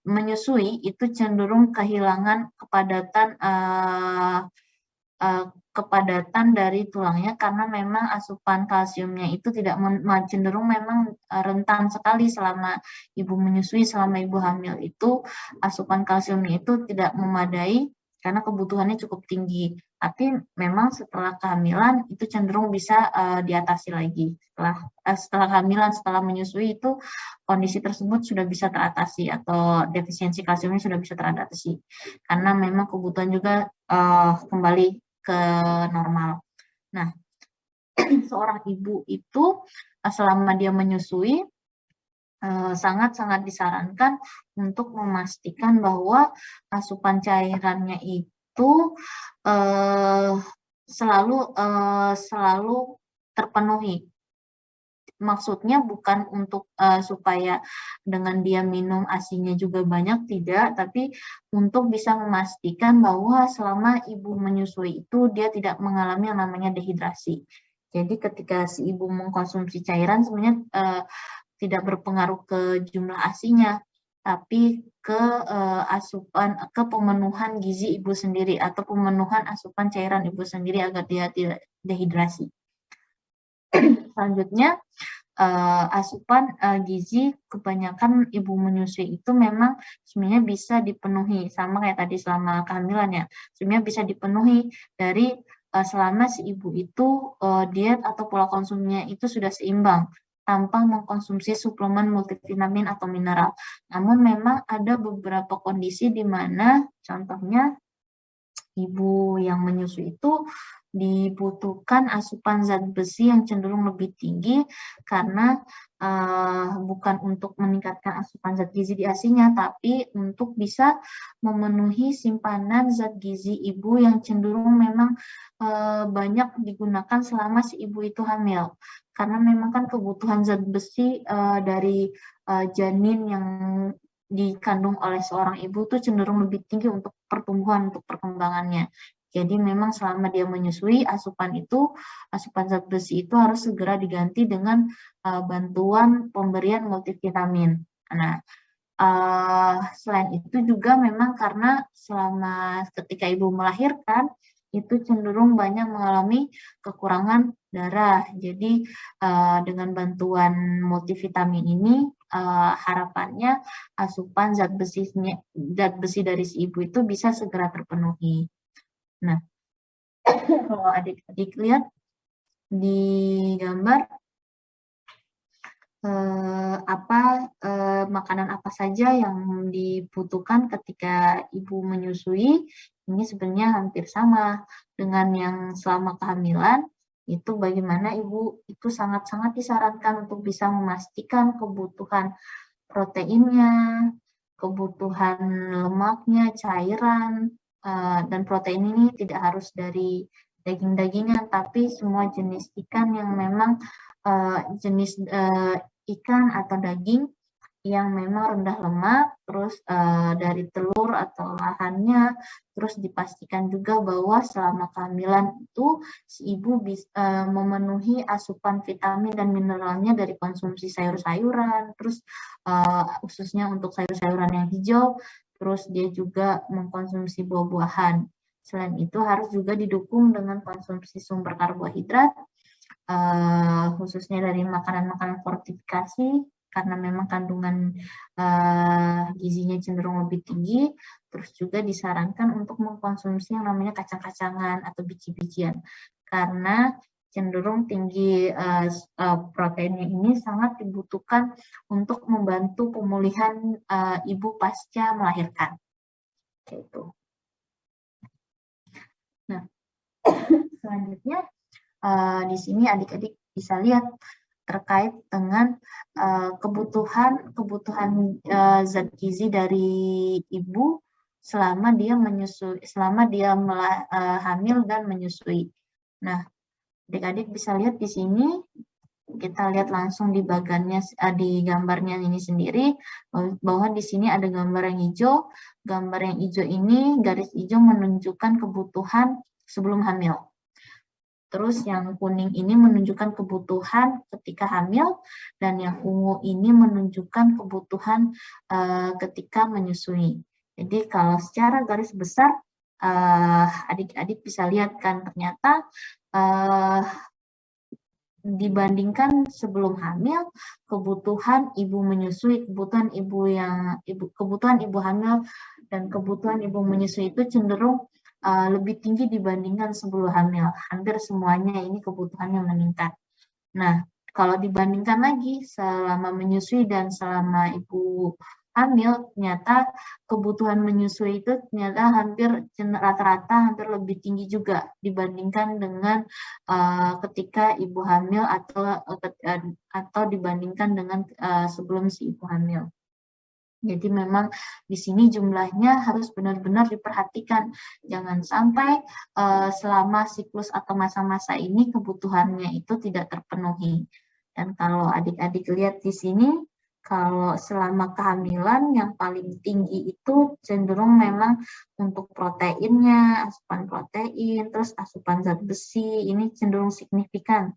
menyusui itu cenderung kehilangan kepadatan kepadatan dari tulangnya karena memang asupan kalsiumnya itu tidak cenderung memang rentan sekali selama ibu menyusui, selama ibu hamil itu asupan kalsiumnya itu tidak memadai karena kebutuhannya cukup tinggi. Tapi memang setelah kehamilan itu cenderung bisa diatasi lagi. Setelah kehamilan, setelah menyusui itu kondisi tersebut sudah bisa teratasi atau defisiensi kalsiumnya sudah bisa teratasi karena memang kebutuhan juga kembali ke normal. Nah, seorang ibu itu selama dia menyusui sangat-sangat disarankan untuk memastikan bahwa asupan cairannya itu selalu terpenuhi. Maksudnya bukan untuk supaya dengan dia minum ASI-nya juga banyak, tidak, tapi untuk bisa memastikan bahwa selama ibu menyusui itu dia tidak mengalami yang namanya dehidrasi. Jadi ketika si ibu mengkonsumsi cairan sebenarnya tidak berpengaruh ke jumlah ASI-nya, tapi ke pemenuhan gizi ibu sendiri atau pemenuhan asupan cairan ibu sendiri agar dia tidak dehidrasi. Selanjutnya, asupan gizi kebanyakan ibu menyusui itu memang sebenarnya bisa dipenuhi, sama kayak tadi selama kehamilan ya, sebenarnya bisa dipenuhi dari selama si ibu itu diet atau pola konsumsinya itu sudah seimbang tanpa mengkonsumsi suplemen multivitamin atau mineral. Namun memang ada beberapa kondisi di mana contohnya ibu yang menyusui itu dibutuhkan asupan zat besi yang cenderung lebih tinggi karena bukan untuk meningkatkan asupan zat gizi di ASI-nya, tapi untuk bisa memenuhi simpanan zat gizi ibu yang cenderung memang banyak digunakan selama si ibu itu hamil. Karena memang kan kebutuhan zat besi dari janin yang dikandung oleh seorang ibu itu cenderung lebih tinggi untuk pertumbuhan, untuk perkembangannya. Jadi memang selama dia menyusui, asupan zat besi itu harus segera diganti dengan bantuan pemberian multivitamin. Nah, selain itu juga memang karena selama ketika ibu melahirkan, itu cenderung banyak mengalami kekurangan darah. Jadi dengan bantuan multivitamin ini, harapannya asupan zat besi dari si ibu itu bisa segera terpenuhi. Nah, kalau adik-adik lihat di gambar makanan apa saja yang dibutuhkan ketika ibu menyusui, ini sebenarnya hampir sama dengan yang selama kehamilan. Itu bagaimana ibu itu sangat-sangat disarankan untuk bisa memastikan kebutuhan proteinnya, kebutuhan lemaknya, cairan, dan protein ini tidak harus dari daging-dagingan, tapi semua jenis ikan yang memang jenis ikan atau daging yang memang rendah lemak, terus dari telur atau olahannya, terus dipastikan juga bahwa selama kehamilan itu si ibu bisa memenuhi asupan vitamin dan mineralnya dari konsumsi sayur-sayuran, terus khususnya untuk sayur-sayuran yang hijau, terus dia juga mengkonsumsi buah-buahan. Selain itu harus juga didukung dengan konsumsi sumber karbohidrat, khususnya dari makanan-makanan fortifikasi, karena memang kandungan gizinya cenderung lebih tinggi. Terus juga disarankan untuk mengkonsumsi yang namanya kacang-kacangan atau biji-bijian, karena cenderung tinggi proteinnya ini sangat dibutuhkan untuk membantu pemulihan ibu pasca melahirkan. Gitu. Nah, selanjutnya di sini adik-adik bisa lihat terkait dengan kebutuhan zat gizi dari ibu selama dia menyusui, selama dia hamil dan menyusui. Nah, adik-adik bisa lihat di sini, kita lihat langsung di bagannya, di gambarnya ini sendiri, bahwa di sini ada gambar yang hijau. Gambar yang hijau ini, garis hijau menunjukkan kebutuhan sebelum hamil. Terus yang kuning ini menunjukkan kebutuhan ketika hamil, dan yang ungu ini menunjukkan kebutuhan ketika menyusui. Jadi kalau secara garis besar, adik-adik bisa lihat kan ternyata dibandingkan sebelum hamil, kebutuhan ibu menyusui, kebutuhan ibu hamil dan kebutuhan ibu menyusui itu cenderung lebih tinggi dibandingkan sebelum hamil. Hampir semuanya ini kebutuhannya meningkat. Nah, kalau dibandingkan lagi selama menyusui dan selama ibu hamil, ternyata kebutuhan menyusui itu ternyata rata-rata hampir lebih tinggi juga dibandingkan dengan ketika ibu hamil atau dibandingkan dengan sebelum si ibu hamil. Jadi memang di sini jumlahnya harus benar-benar diperhatikan. Jangan sampai selama siklus atau masa-masa ini kebutuhannya itu tidak terpenuhi. Dan kalau adik-adik lihat di sini, kalau selama kehamilan yang paling tinggi itu cenderung memang untuk proteinnya, asupan protein, terus asupan zat besi, ini cenderung signifikan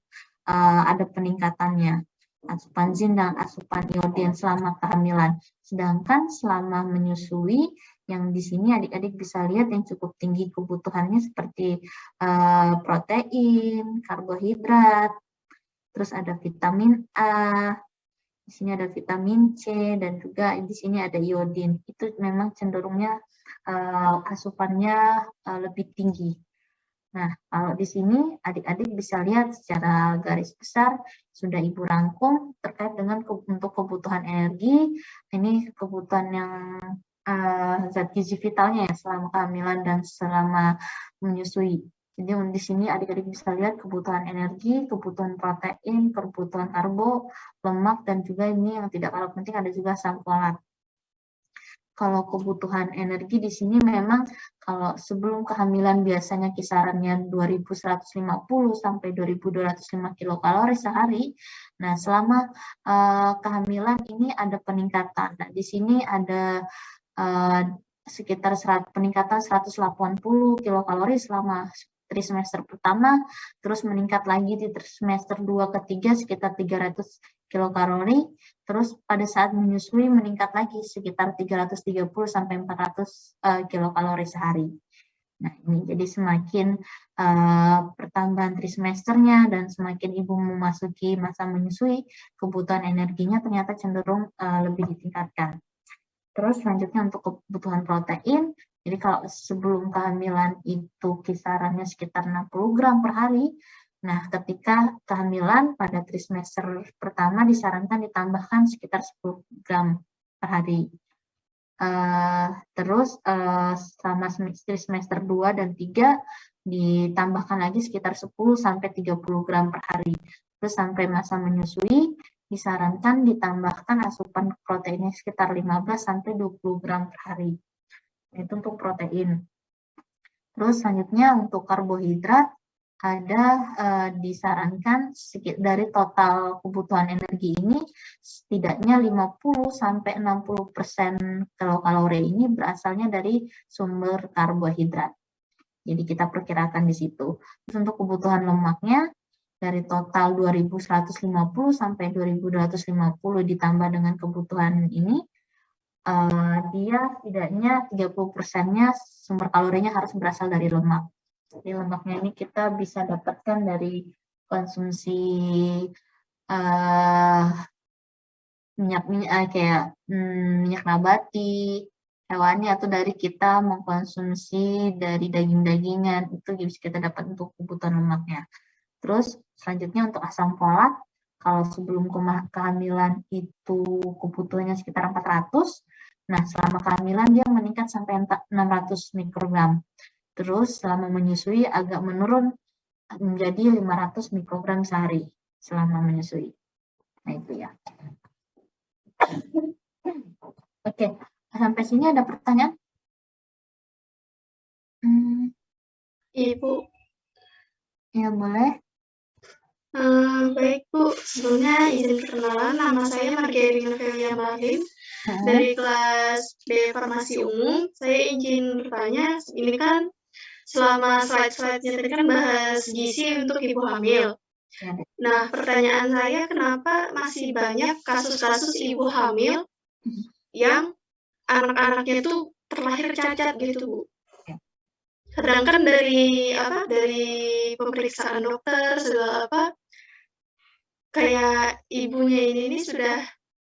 ada peningkatannya. Asupan zinc dan asupan iodin selama kehamilan. Sedangkan selama menyusui, yang di sini adik-adik bisa lihat yang cukup tinggi kebutuhannya seperti protein, karbohidrat, terus ada vitamin A, di sini ada vitamin C, dan juga di sini ada iodin. Itu memang cenderungnya asupannya lebih tinggi. Nah, kalau di sini adik-adik bisa lihat secara garis besar sudah Ibu rangkum terkait dengan untuk kebutuhan energi, ini kebutuhan yang zat gizi vitalnya ya selama kehamilan dan selama menyusui. Jadi di sini adik-adik bisa lihat kebutuhan energi, kebutuhan protein, kebutuhan karbo, lemak, dan juga ini yang tidak kalah penting ada juga asam folat. Kalau kebutuhan energi di sini memang kalau sebelum kehamilan biasanya kisarannya 2150 sampai 2205 kilokalori sehari. Nah, selama kehamilan ini ada peningkatan. Nah, di sini ada sekitar peningkatan 180 kilokalori selama trimester pertama, terus meningkat lagi di trimester 2 ke 3 sekitar 300 kilokalori, terus pada saat menyusui meningkat lagi sekitar 330 sampai 400 kilokalori sehari. Nah, ini jadi semakin pertambahan trimesternya dan semakin ibu memasuki masa menyusui, kebutuhan energinya ternyata cenderung lebih ditingkatkan. Terus selanjutnya untuk kebutuhan protein, jadi kalau sebelum kehamilan itu kisarannya sekitar 60 gram per hari, nah ketika kehamilan pada trimester pertama disarankan ditambahkan sekitar 10 gram per hari. Terus selama trimester 2 dan 3 ditambahkan lagi sekitar 10 sampai 30 gram per hari. Terus sampai masa menyusui disarankan ditambahkan asupan proteinnya sekitar 15 sampai 20 gram per hari. Itu untuk protein. Terus selanjutnya untuk karbohidrat ada disarankan dari total kebutuhan energi ini setidaknya 50 sampai 60% kilokalori ini berasalnya dari sumber karbohidrat. Jadi kita perkirakan di situ. Terus untuk kebutuhan lemaknya dari total 2150 sampai 2250 ditambah dengan kebutuhan ini, dia setidaknya 30%-nya sumber kalorinya harus berasal dari lemak. Jadi lemaknya ini kita bisa dapatkan dari konsumsi minyak nabati, hewani, atau dari kita mengkonsumsi dari daging-dagingan, itu bisa kita dapat untuk kebutuhan lemaknya. Terus selanjutnya untuk asam folat, kalau sebelum kehamilan itu kebutuhannya sekitar 400, nah selama kehamilan dia meningkat sampai 600 mikrogram. Terus selama menyusui agak menurun menjadi 500 mikrogram sehari selama menyusui. Nah itu ya. Oke, sampai sini ada pertanyaan? Ibu. Ya boleh. Baik Bu, sebelumnya izin perkenalan, nama saya Margarina Velia Bahim dari kelas B Farmasi Umum. Saya izin bertanya, ini kan selama slide-slide-nya tadi kan bahas gizi untuk ibu hamil. Nah, pertanyaan saya, kenapa masih banyak kasus-kasus ibu hamil yang anak-anaknya itu terlahir cacat gitu Bu? Sedangkan dari pemeriksaan dokter segala kayak ibunya ini sudah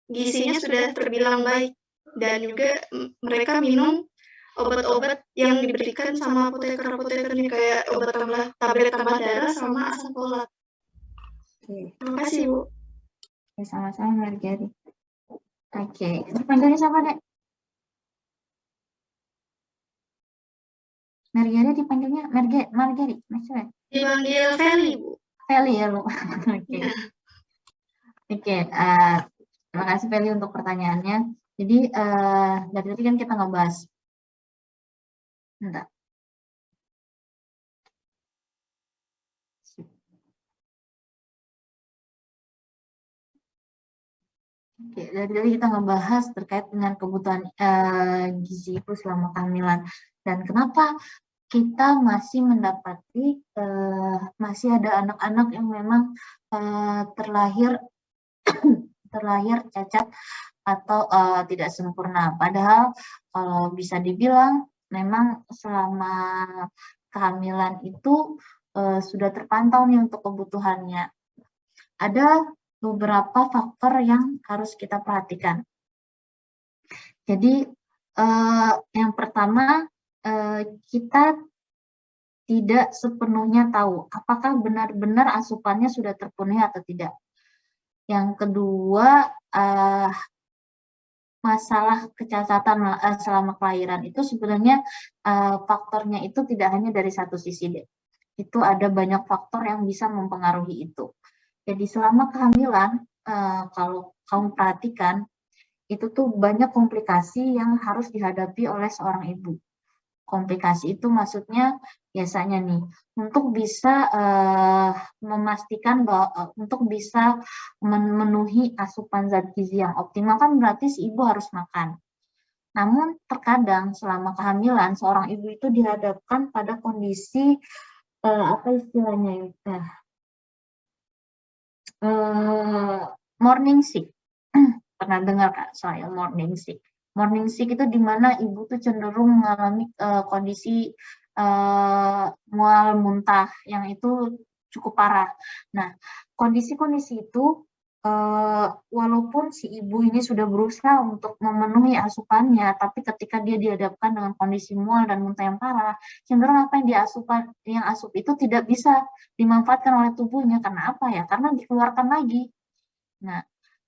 gizinya sudah terbilang baik, dan juga mereka minum obat-obat yang diberikan sama apoteker-apoteker ini kayak tablet tambah darah sama asam folat. Terima kasih, Bu. Sama-sama, Margeri. Oke, panggilnya siapa, Dek? Margeri dipanggilnya Margeri, maksudnya? Dipanggil Feli, Bu. Feli ya, lu. Oke. Oke, terima kasih Feli untuk pertanyaannya. Jadi dari tadi kan kita ngebahas. Bentar. Oke, dari tadi kita ngebahas terkait dengan kebutuhan gizi itu selama kehamilan. Dan kenapa kita masih mendapati masih ada anak-anak yang memang terlahir cacat atau tidak sempurna. Padahal kalau bisa dibilang memang selama kehamilan itu sudah terpantau nih untuk kebutuhannya. Ada beberapa faktor yang harus kita perhatikan. Jadi yang pertama, kita tidak sepenuhnya tahu apakah benar-benar asupannya sudah terpenuhi atau tidak. Yang kedua, masalah kecacatan selama kelahiran itu sebenarnya faktornya itu tidak hanya dari satu sisi, deh. Itu ada banyak faktor yang bisa mempengaruhi itu. Jadi selama kehamilan, kalau kamu perhatikan, itu tuh banyak komplikasi yang harus dihadapi oleh seorang ibu. Komplikasi itu maksudnya biasanya nih, untuk bisa memastikan bahwa untuk bisa memenuhi asupan zat gizi yang optimal kan berarti si ibu harus makan. Namun terkadang selama kehamilan seorang ibu itu dihadapkan pada kondisi apa istilahnya itu? Morning sick. Pernah dengar Kak soal morning sick? Morning sick itu di mana ibu tuh cenderung mengalami kondisi mual muntah yang itu cukup parah. Nah, kondisi-kondisi itu walaupun si ibu ini sudah berusaha untuk memenuhi asupannya, tapi ketika dia dihadapkan dengan kondisi mual dan muntah yang parah, cenderung apa yang asup itu tidak bisa dimanfaatkan oleh tubuhnya. Karena apa ya? Karena dikeluarkan lagi. Nah,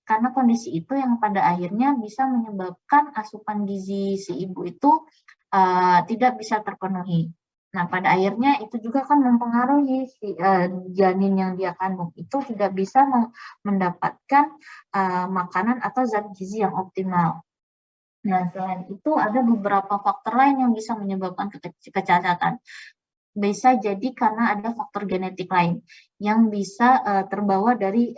karena kondisi itu yang pada akhirnya bisa menyebabkan asupan gizi si ibu itu tidak bisa terpenuhi. Nah, pada akhirnya itu juga kan mempengaruhi si janin yang dia kandung itu tidak bisa mendapatkan makanan atau zat gizi yang optimal. Nah, selain itu ada beberapa faktor lain yang bisa menyebabkan kecacatan. Bisa jadi karena ada faktor genetik lain yang bisa terbawa dari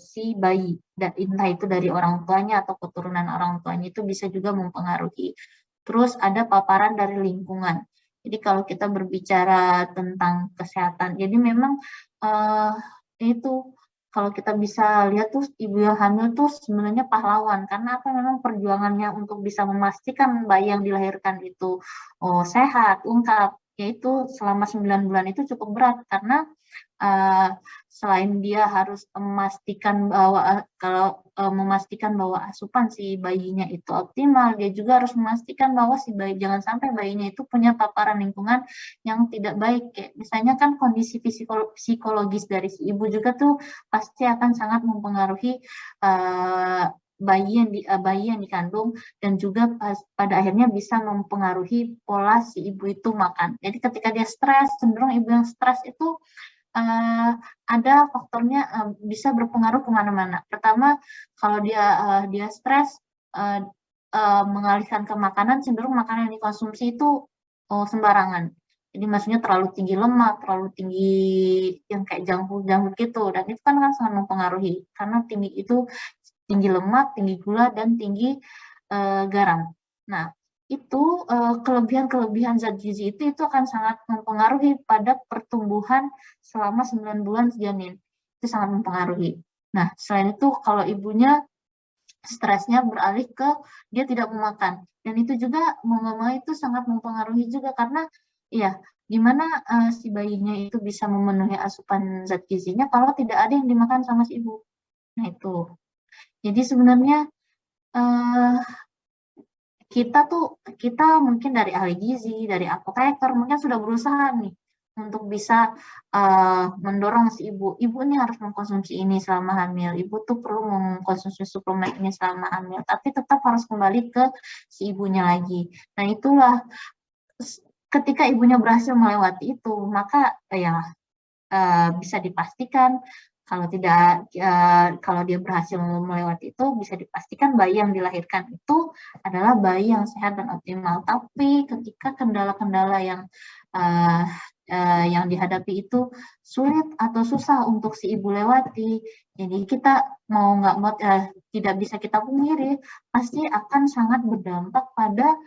si bayi, dan entah itu dari orang tuanya atau keturunan orang tuanya, itu bisa juga mempengaruhi. Terus ada paparan dari lingkungan. Jadi kalau kita berbicara tentang kesehatan, jadi memang itu kalau kita bisa lihat tuh ibu yang hamil tuh sebenarnya pahlawan, karena apa, memang perjuangannya untuk bisa memastikan bayi yang dilahirkan itu sehat, lengkap, yaitu selama 9 bulan itu cukup berat, karena selain dia harus memastikan bahwa memastikan bahwa asupan si bayinya itu optimal, dia juga harus memastikan bahwa si bayi, jangan sampai bayinya itu punya paparan lingkungan yang tidak baik. Kayak misalnya kan kondisi psikologis dari si ibu juga tuh pasti akan sangat mempengaruhi bayi yang dikandung, dan juga pada akhirnya bisa mempengaruhi pola si ibu itu makan. Jadi ketika dia stres, cenderung ibu yang stres itu ada faktornya bisa berpengaruh kemana-mana. Pertama, kalau dia stres, mengalihkan ke makanan, cenderung makanan yang dikonsumsi itu sembarangan. Jadi maksudnya terlalu tinggi lemak, terlalu tinggi yang kayak junk gitu, dan itu kan sangat mempengaruhi, karena tinggi lemak, tinggi gula, dan tinggi garam. Nah, itu kelebihan zat gizi itu akan sangat mempengaruhi pada pertumbuhan selama 9 bulan janin. Itu sangat mempengaruhi. Nah, selain itu kalau ibunya stresnya beralih ke dia tidak mau makan, dan itu juga mau itu sangat mempengaruhi juga, karena Iya, gimana si bayinya itu bisa memenuhi asupan zat gizinya kalau tidak ada yang dimakan sama si ibu. Nah itu. Jadi sebenarnya eh, kita mungkin dari ahli gizi, dari apoteker mungkin sudah berusaha nih untuk bisa mendorong si ibu. Ibu ini harus mengkonsumsi ini selama hamil. Ibu tuh perlu mengkonsumsi suplemen ini selama hamil. Tapi tetap harus kembali ke si ibunya lagi. Nah itulah ketika ibunya berhasil melewati itu, maka ya bisa dipastikan kalau dia berhasil melewati itu, bisa dipastikan bayi yang dilahirkan itu adalah bayi yang sehat dan optimal. Tapi ketika kendala-kendala yang dihadapi itu sulit atau susah untuk si ibu lewati, jadi kita mau nggak mau tidak bisa kita pungkiri, pasti akan sangat berdampak pada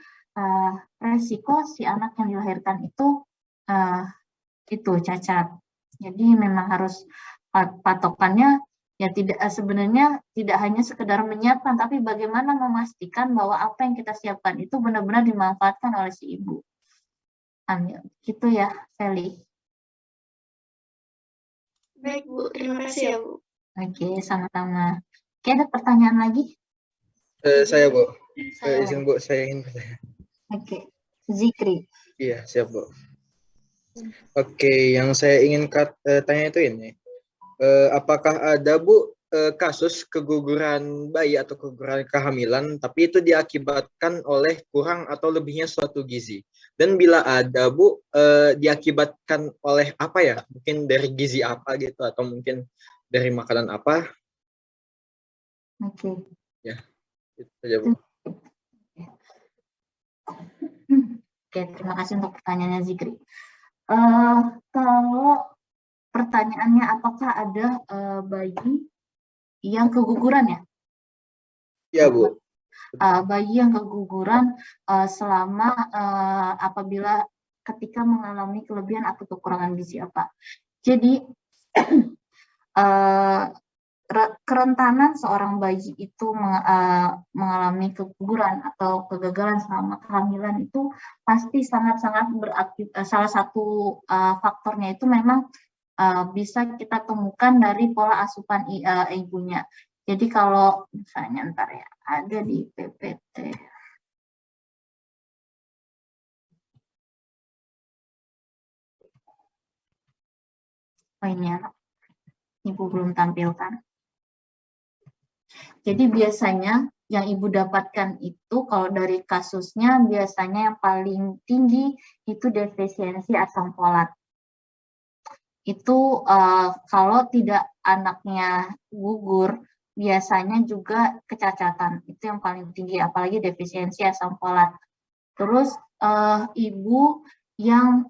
resiko si anak yang dilahirkan itu cacat. Jadi memang harus patokannya ya sebenarnya tidak hanya sekedar menyiapkan, tapi bagaimana memastikan bahwa apa yang kita siapkan itu benar-benar dimanfaatkan oleh si ibu hamil. Gitu ya, Feli. Baik, Bu. Terima kasih ya, Bu. Oke, sama-sama. Oke, ada pertanyaan lagi? Saya, Bu. Saya. Izin, Bu, saya ingin bertanya. Oke, Zikri. Iya, siap, Bu. Oke, yang saya ingin tanya itu ini. Apakah ada, Bu, kasus keguguran bayi atau keguguran kehamilan, tapi itu diakibatkan oleh kurang atau lebihnya suatu gizi? Dan bila ada, Bu, diakibatkan oleh apa ya? Mungkin dari gizi apa gitu, atau mungkin dari makanan apa? Oke. Ya, itu saja, Bu. Oke, terima kasih untuk pertanyaannya, Zikri. Kalau pertanyaannya apakah ada bayi yang keguguran ya? Ya, Bu. Bayi yang keguguran selama apabila ketika mengalami kelebihan atau kekurangan gizi apa. Jadi kerentanan seorang bayi itu mengalami keguguran atau kegagalan selama kehamilan itu pasti sangat-sangat salah satu faktornya itu memang bisa kita temukan dari pola asupan ibunya. Jadi kalau misalnya ntar ya ada di PPT. Oh ini anak ibu belum tampilkan. Jadi biasanya yang ibu dapatkan itu kalau dari kasusnya biasanya yang paling tinggi itu defisiensi asam folat. Itu kalau tidak anaknya gugur, biasanya juga kecacatan. Itu yang paling tinggi, apalagi defisiensi asam folat. Terus ibu yang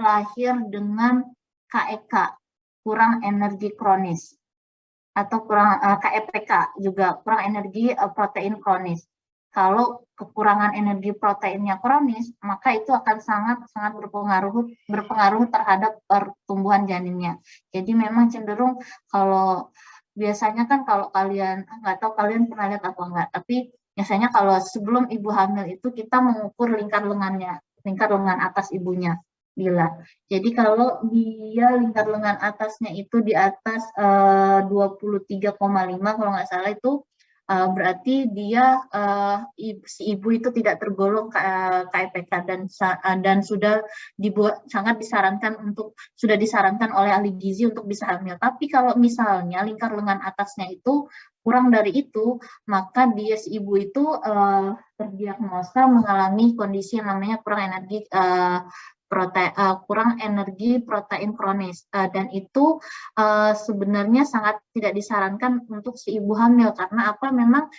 lahir dengan KEK, kurang energi kronis, atau kurang KEPK juga, kurang energi protein kronis. Kalau kekurangan energi proteinnya kronis, maka itu akan sangat berpengaruh terhadap pertumbuhan janinnya. Jadi memang cenderung kalau biasanya kan kalau kalian, nggak tahu kalian pernah lihat apa enggak, tapi biasanya kalau sebelum ibu hamil itu kita mengukur lingkar lengan atas ibunya. Jadi kalau dia lingkar lengan atasnya itu di atas 23,5 kalau nggak salah itu berarti dia si ibu itu tidak tergolong KEPK dan sudah sangat disarankan oleh ahli gizi untuk bisa hamil. Tapi kalau misalnya lingkar lengan atasnya itu kurang dari itu, maka si ibu itu terdiagnosa mengalami kondisi yang namanya kurang energi protein kronis, dan itu sebenarnya sangat tidak disarankan untuk si ibu hamil karena apa? Memang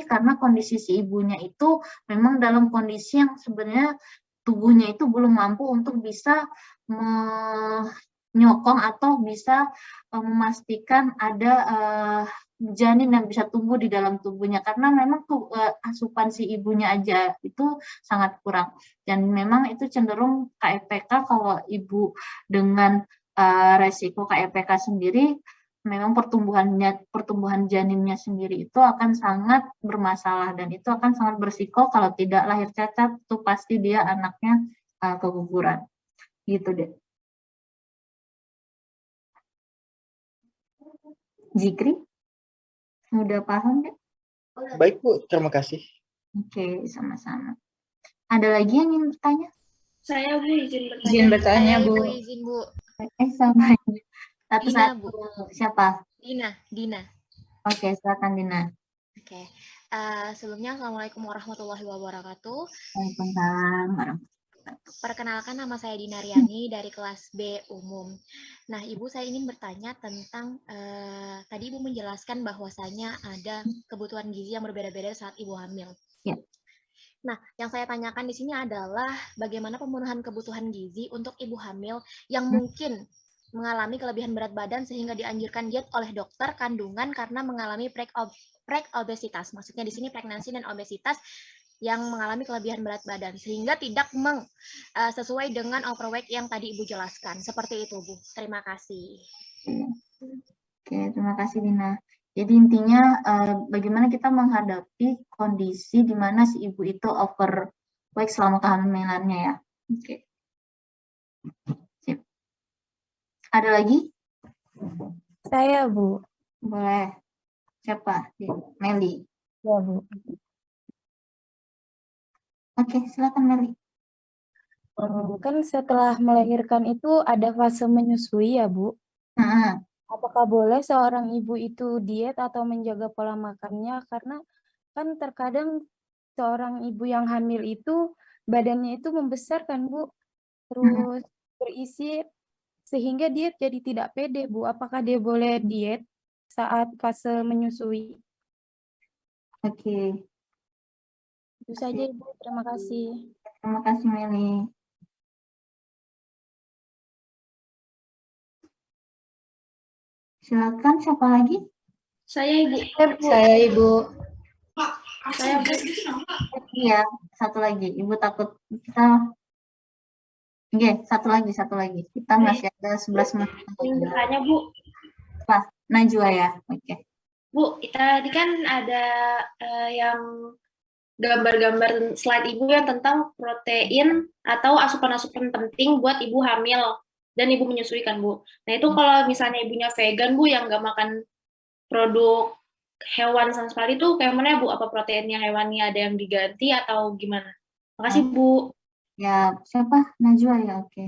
karena kondisi si ibunya itu memang dalam kondisi yang sebenarnya tubuhnya itu belum mampu untuk bisa menyokong atau bisa memastikan ada janin yang bisa tumbuh di dalam tubuhnya karena memang asupan si ibunya aja itu sangat kurang, dan memang itu cenderung KEPK kalau ibu dengan resiko KEPK sendiri memang pertumbuhan janinnya sendiri itu akan sangat bermasalah dan itu akan sangat berisiko kalau tidak lahir cacat, itu pasti dia anaknya keguguran. Gitu deh. Zikri, udah paham deh? Baik Bu, terima kasih. Oke, sama-sama. Ada lagi yang ingin bertanya? Saya Bu izin bertanya. Izin bertanya, Bu. Izin Bu. Sama. Dina, Satu-satu. Siapa? Dina. Oke, silakan Dina. Oke. Sebelumnya Assalamualaikum warahmatullahi wabarakatuh. Waalaikumsalam warahmatullahi wabarakatuh. Perkenalkan, nama saya Dina Riani dari kelas B umum. Nah, Ibu, saya ingin bertanya tentang tadi Ibu menjelaskan bahwasanya ada kebutuhan gizi yang berbeda-beda saat Ibu hamil. Ya. Nah, yang saya tanyakan di sini adalah bagaimana pemenuhan kebutuhan gizi untuk ibu hamil yang mungkin mengalami kelebihan berat badan sehingga dianjurkan diet oleh dokter kandungan karena mengalami pre-obesitas. Maksudnya di sini pregnancy dan obesitas yang mengalami kelebihan berat badan sehingga tidak sesuai dengan overweight yang tadi Ibu jelaskan. Seperti itu, Bu. Terima kasih. Oke, terima kasih Dina. Jadi intinya bagaimana kita menghadapi kondisi di mana si ibu itu overweight selama kehamilannya ya. Oke. Sip. Ada lagi? Saya, Bu. Boleh. Siapa? Meli. Ya, Bu. Oke, silakan Meli. Kan setelah melahirkan itu ada fase menyusui ya, Bu. Apakah boleh seorang ibu itu diet atau menjaga pola makannya? Karena kan terkadang seorang ibu yang hamil itu badannya itu membesar kan, Bu. Terus berisi sehingga dia jadi tidak pede, Bu. Apakah dia boleh diet saat fase menyusui? Oke. Itu saja, Ibu. Terima kasih. Terima kasih Meli. Silakan, siapa lagi? Saya Ibu. Saya, Ibu. Saya Bu. Iya, satu lagi. Ibu takut kita. Oke, satu lagi. Kita masih ada 11 menit. Ingin bertanya Bu. Pak Najwa ya. Oke. Bu, tadi kan ada yang gambar-gambar slide Ibu yang tentang protein atau asupan-asupan penting buat ibu hamil dan ibu menyusui kan, Bu. Nah, itu kalau misalnya ibunya vegan, Bu, yang nggak makan produk hewan sama sekali itu kayak mana ya, Bu? Apa proteinnya hewani ada yang diganti atau gimana? Makasih, Bu. Ya, siapa? Najwa ya, oke.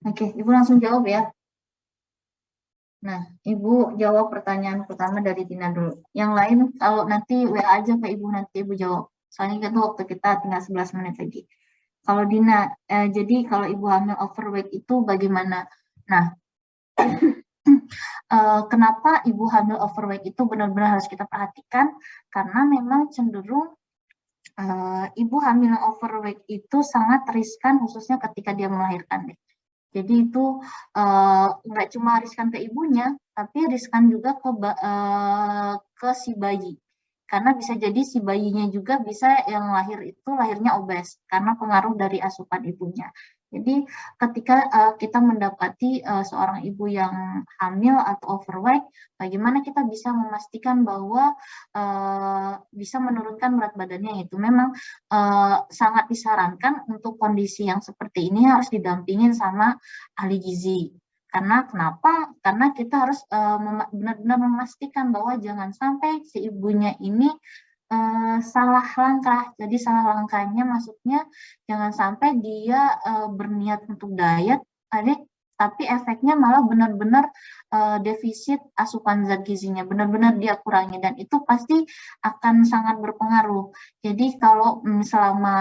Oke, Ibu langsung jawab ya. Nah, Ibu jawab pertanyaan pertama dari Tina dulu. Yang lain kalau nanti WA aja ke Ibu, nanti Ibu jawab. Soalnya kan waktu kita tinggal 11 menit lagi. Kalau Dina, jadi kalau ibu hamil overweight itu bagaimana? Nah, kenapa ibu hamil overweight itu benar-benar harus kita perhatikan? Karena memang cenderung ibu hamil overweight itu sangat riskan khususnya ketika dia melahirkan deh. Jadi itu nggak cuma riskan ke ibunya, tapi riskan juga ke si bayi. Karena bisa jadi si bayinya juga bisa yang lahirnya obes karena pengaruh dari asupan ibunya. Jadi ketika kita mendapati seorang ibu yang hamil atau overweight, bagaimana kita bisa memastikan bahwa bisa menurunkan berat badannya itu memang sangat disarankan untuk kondisi yang seperti ini harus didampingin sama ahli gizi. Karena kenapa? Karena kita harus benar-benar memastikan bahwa jangan sampai si ibunya ini salah langkah. Jadi salah langkahnya maksudnya jangan sampai dia berniat untuk diet, tapi efeknya malah benar-benar defisit asupan zat gizinya, benar-benar dia kurangi, dan itu pasti akan sangat berpengaruh. Jadi kalau selama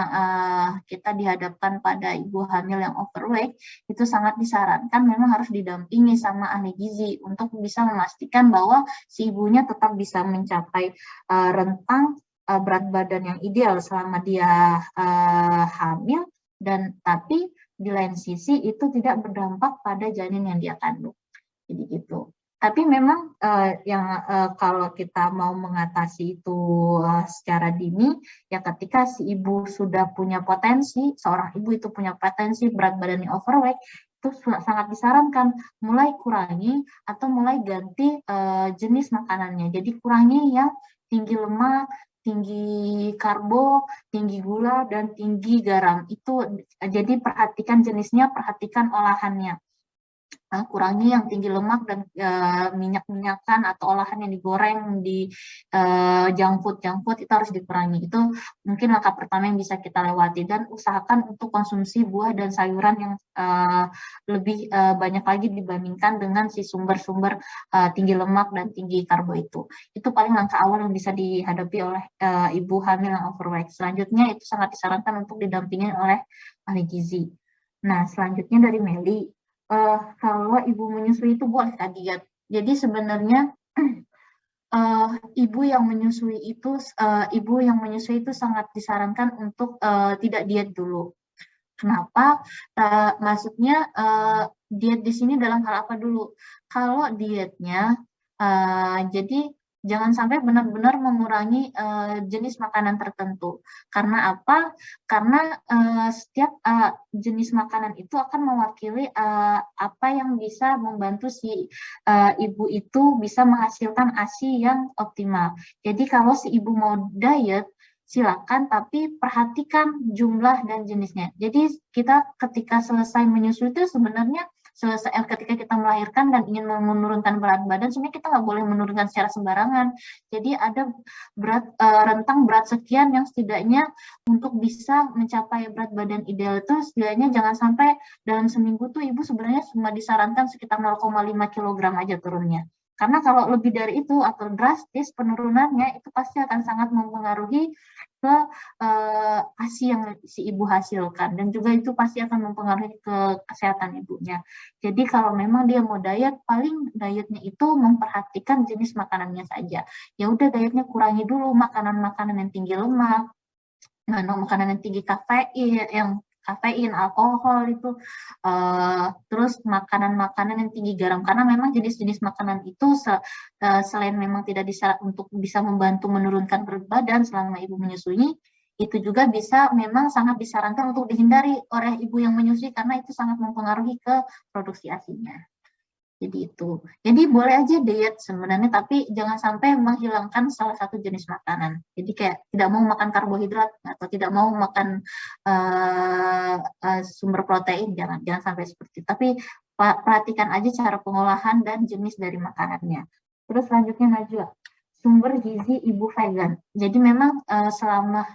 kita dihadapkan pada ibu hamil yang overweight, itu sangat disarankan memang harus didampingi sama ahli gizi untuk bisa memastikan bahwa si ibunya tetap bisa mencapai rentang berat badan yang ideal selama dia hamil, dan tapi di lain sisi itu tidak berdampak pada janin yang dia kandung. Jadi gitu. Tapi memang kalau kita mau mengatasi itu secara dini, ya ketika si ibu sudah punya potensi, seorang ibu itu punya potensi berat badan yang overweight, itu sangat disarankan mulai kurangi atau mulai ganti jenis makanannya. Jadi kurangi yang tinggi lemak, tinggi karbo, tinggi gula, dan tinggi garam. Itu jadi perhatikan jenisnya, perhatikan olahannya. Kurangi yang tinggi lemak dan minyak-minyakan atau olahan yang digoreng di junk food itu harus dikurangi. Itu mungkin langkah pertama yang bisa kita lewati, dan usahakan untuk konsumsi buah dan sayuran yang lebih banyak lagi dibandingkan dengan si sumber-sumber tinggi lemak dan tinggi karbo itu. Itu paling langkah awal yang bisa dihadapi oleh ibu hamil yang overweight. Selanjutnya itu sangat disarankan untuk didampingi oleh ahli gizi. Nah, selanjutnya dari Meli. Kalau ibu menyusui itu boleh diet. Jadi sebenarnya ibu yang menyusui itu sangat disarankan untuk tidak diet dulu. Kenapa? Maksudnya diet di sini dalam hal apa dulu? Kalau dietnya jadi jangan sampai benar-benar mengurangi jenis makanan tertentu. Karena apa? Karena setiap jenis makanan itu akan mewakili apa yang bisa membantu si ibu itu bisa menghasilkan ASI yang optimal. Jadi kalau si ibu mau diet, silakan, tapi perhatikan jumlah dan jenisnya. Jadi kita ketika selesai menyusui itu sebenarnya ketika kita melahirkan dan ingin menurunkan berat badan, sebenarnya kita nggak boleh menurunkan secara sembarangan. Jadi ada rentang berat sekian yang setidaknya untuk bisa mencapai berat badan ideal itu setidaknya jangan sampai dalam seminggu tuh ibu sebenarnya cuma disarankan sekitar 0,5 kg aja turunnya. Karena kalau lebih dari itu atau drastis penurunannya itu pasti akan sangat mempengaruhi ke ASI yang si ibu hasilkan, dan juga itu pasti akan mempengaruhi ke kesehatan ibunya. Jadi kalau memang dia mau diet, paling dietnya itu memperhatikan jenis makanannya saja. Ya udah, dietnya kurangi dulu makanan-makanan yang tinggi lemak, makanan yang tinggi kafein, alkohol itu, terus makanan-makanan yang tinggi garam, karena memang jenis-jenis makanan itu selain memang tidak untuk bisa membantu menurunkan berat badan selama ibu menyusui, itu juga bisa memang sangat disarankan untuk dihindari oleh ibu yang menyusui karena itu sangat mempengaruhi ke produksi ASI-nya. Jadi itu. Jadi boleh aja diet sebenarnya, tapi jangan sampai menghilangkan salah satu jenis makanan. Jadi kayak tidak mau makan karbohidrat atau tidak mau makan sumber protein, jangan sampai seperti itu. Tapi perhatikan aja cara pengolahan dan jenis dari makanannya. Terus selanjutnya Najwa, sumber gizi ibu vegan. Jadi memang selama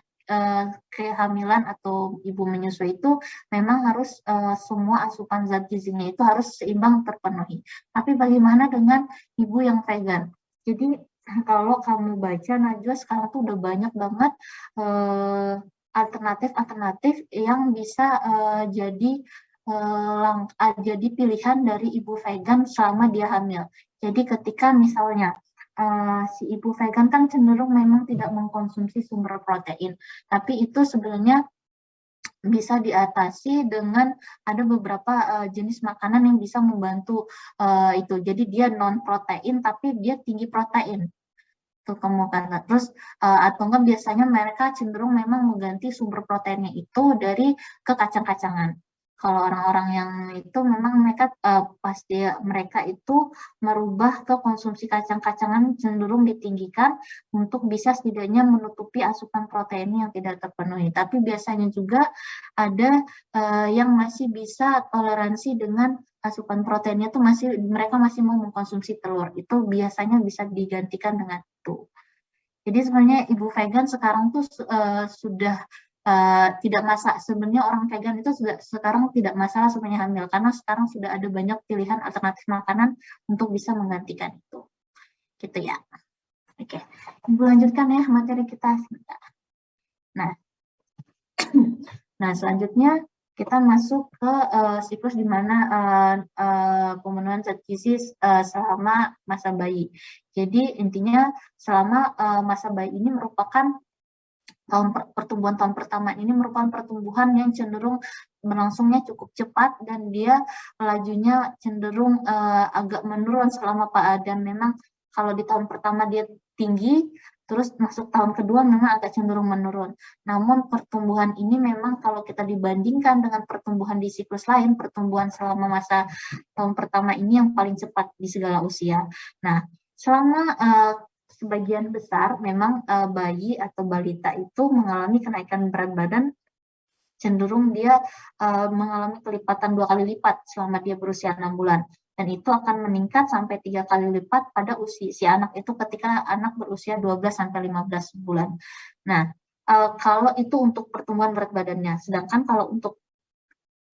kehamilan atau ibu menyusui itu memang harus semua asupan zat gizinya itu harus seimbang terpenuhi. Tapi bagaimana dengan ibu yang vegan? Jadi kalau kamu baca Najwa, sekarang tuh udah banyak banget alternatif yang bisa jadi pilihan dari ibu vegan selama dia hamil. Jadi ketika misalnya si ibu vegan kan cenderung memang tidak mengkonsumsi sumber protein, tapi itu sebenarnya bisa diatasi dengan ada beberapa jenis makanan yang bisa membantu itu. Jadi dia non protein tapi dia tinggi protein. Tuh kamu kata. Terus atau enggak biasanya mereka cenderung memang mengganti sumber proteinnya itu dari ke kacang-kacangan. Kalau orang-orang yang itu memang mereka itu merubah ke konsumsi kacang-kacangan cenderung ditinggikan untuk bisa setidaknya menutupi asupan protein yang tidak terpenuhi. Tapi biasanya juga ada yang masih bisa toleransi dengan asupan proteinnya tuh mereka masih mau mengkonsumsi telur. Itu biasanya bisa digantikan dengan itu. Jadi sebenarnya ibu vegan sekarang tuh sudah tidak masalah. Sebenarnya orang vegan itu sekarang tidak masalah sebenarnya hamil, karena sekarang sudah ada banyak pilihan alternatif makanan untuk bisa menggantikan itu. Gitu ya. Oke. Ibu lanjutkan ya materi kita sebentar. Nah, selanjutnya kita masuk ke siklus di mana pemenuhan zat gizi selama masa bayi. Jadi intinya selama masa bayi ini merupakan pertumbuhan tahun pertama ini merupakan pertumbuhan yang cenderung berlangsungnya cukup cepat dan dia lajunya cenderung agak menurun selama dan memang kalau di tahun pertama dia tinggi, terus masuk tahun kedua memang agak cenderung menurun. Namun pertumbuhan ini memang kalau kita dibandingkan dengan pertumbuhan di siklus lain, pertumbuhan selama masa tahun pertama ini yang paling cepat di segala usia. Nah, selama sebagian besar memang bayi atau balita itu mengalami kenaikan berat badan, cenderung dia mengalami kelipatan 2 kali lipat selama dia berusia 6 bulan. Dan itu akan meningkat sampai 3 kali lipat pada usia si anak itu ketika anak berusia 12 sampai 15 bulan. Nah, kalau itu untuk pertumbuhan berat badannya, sedangkan kalau untuk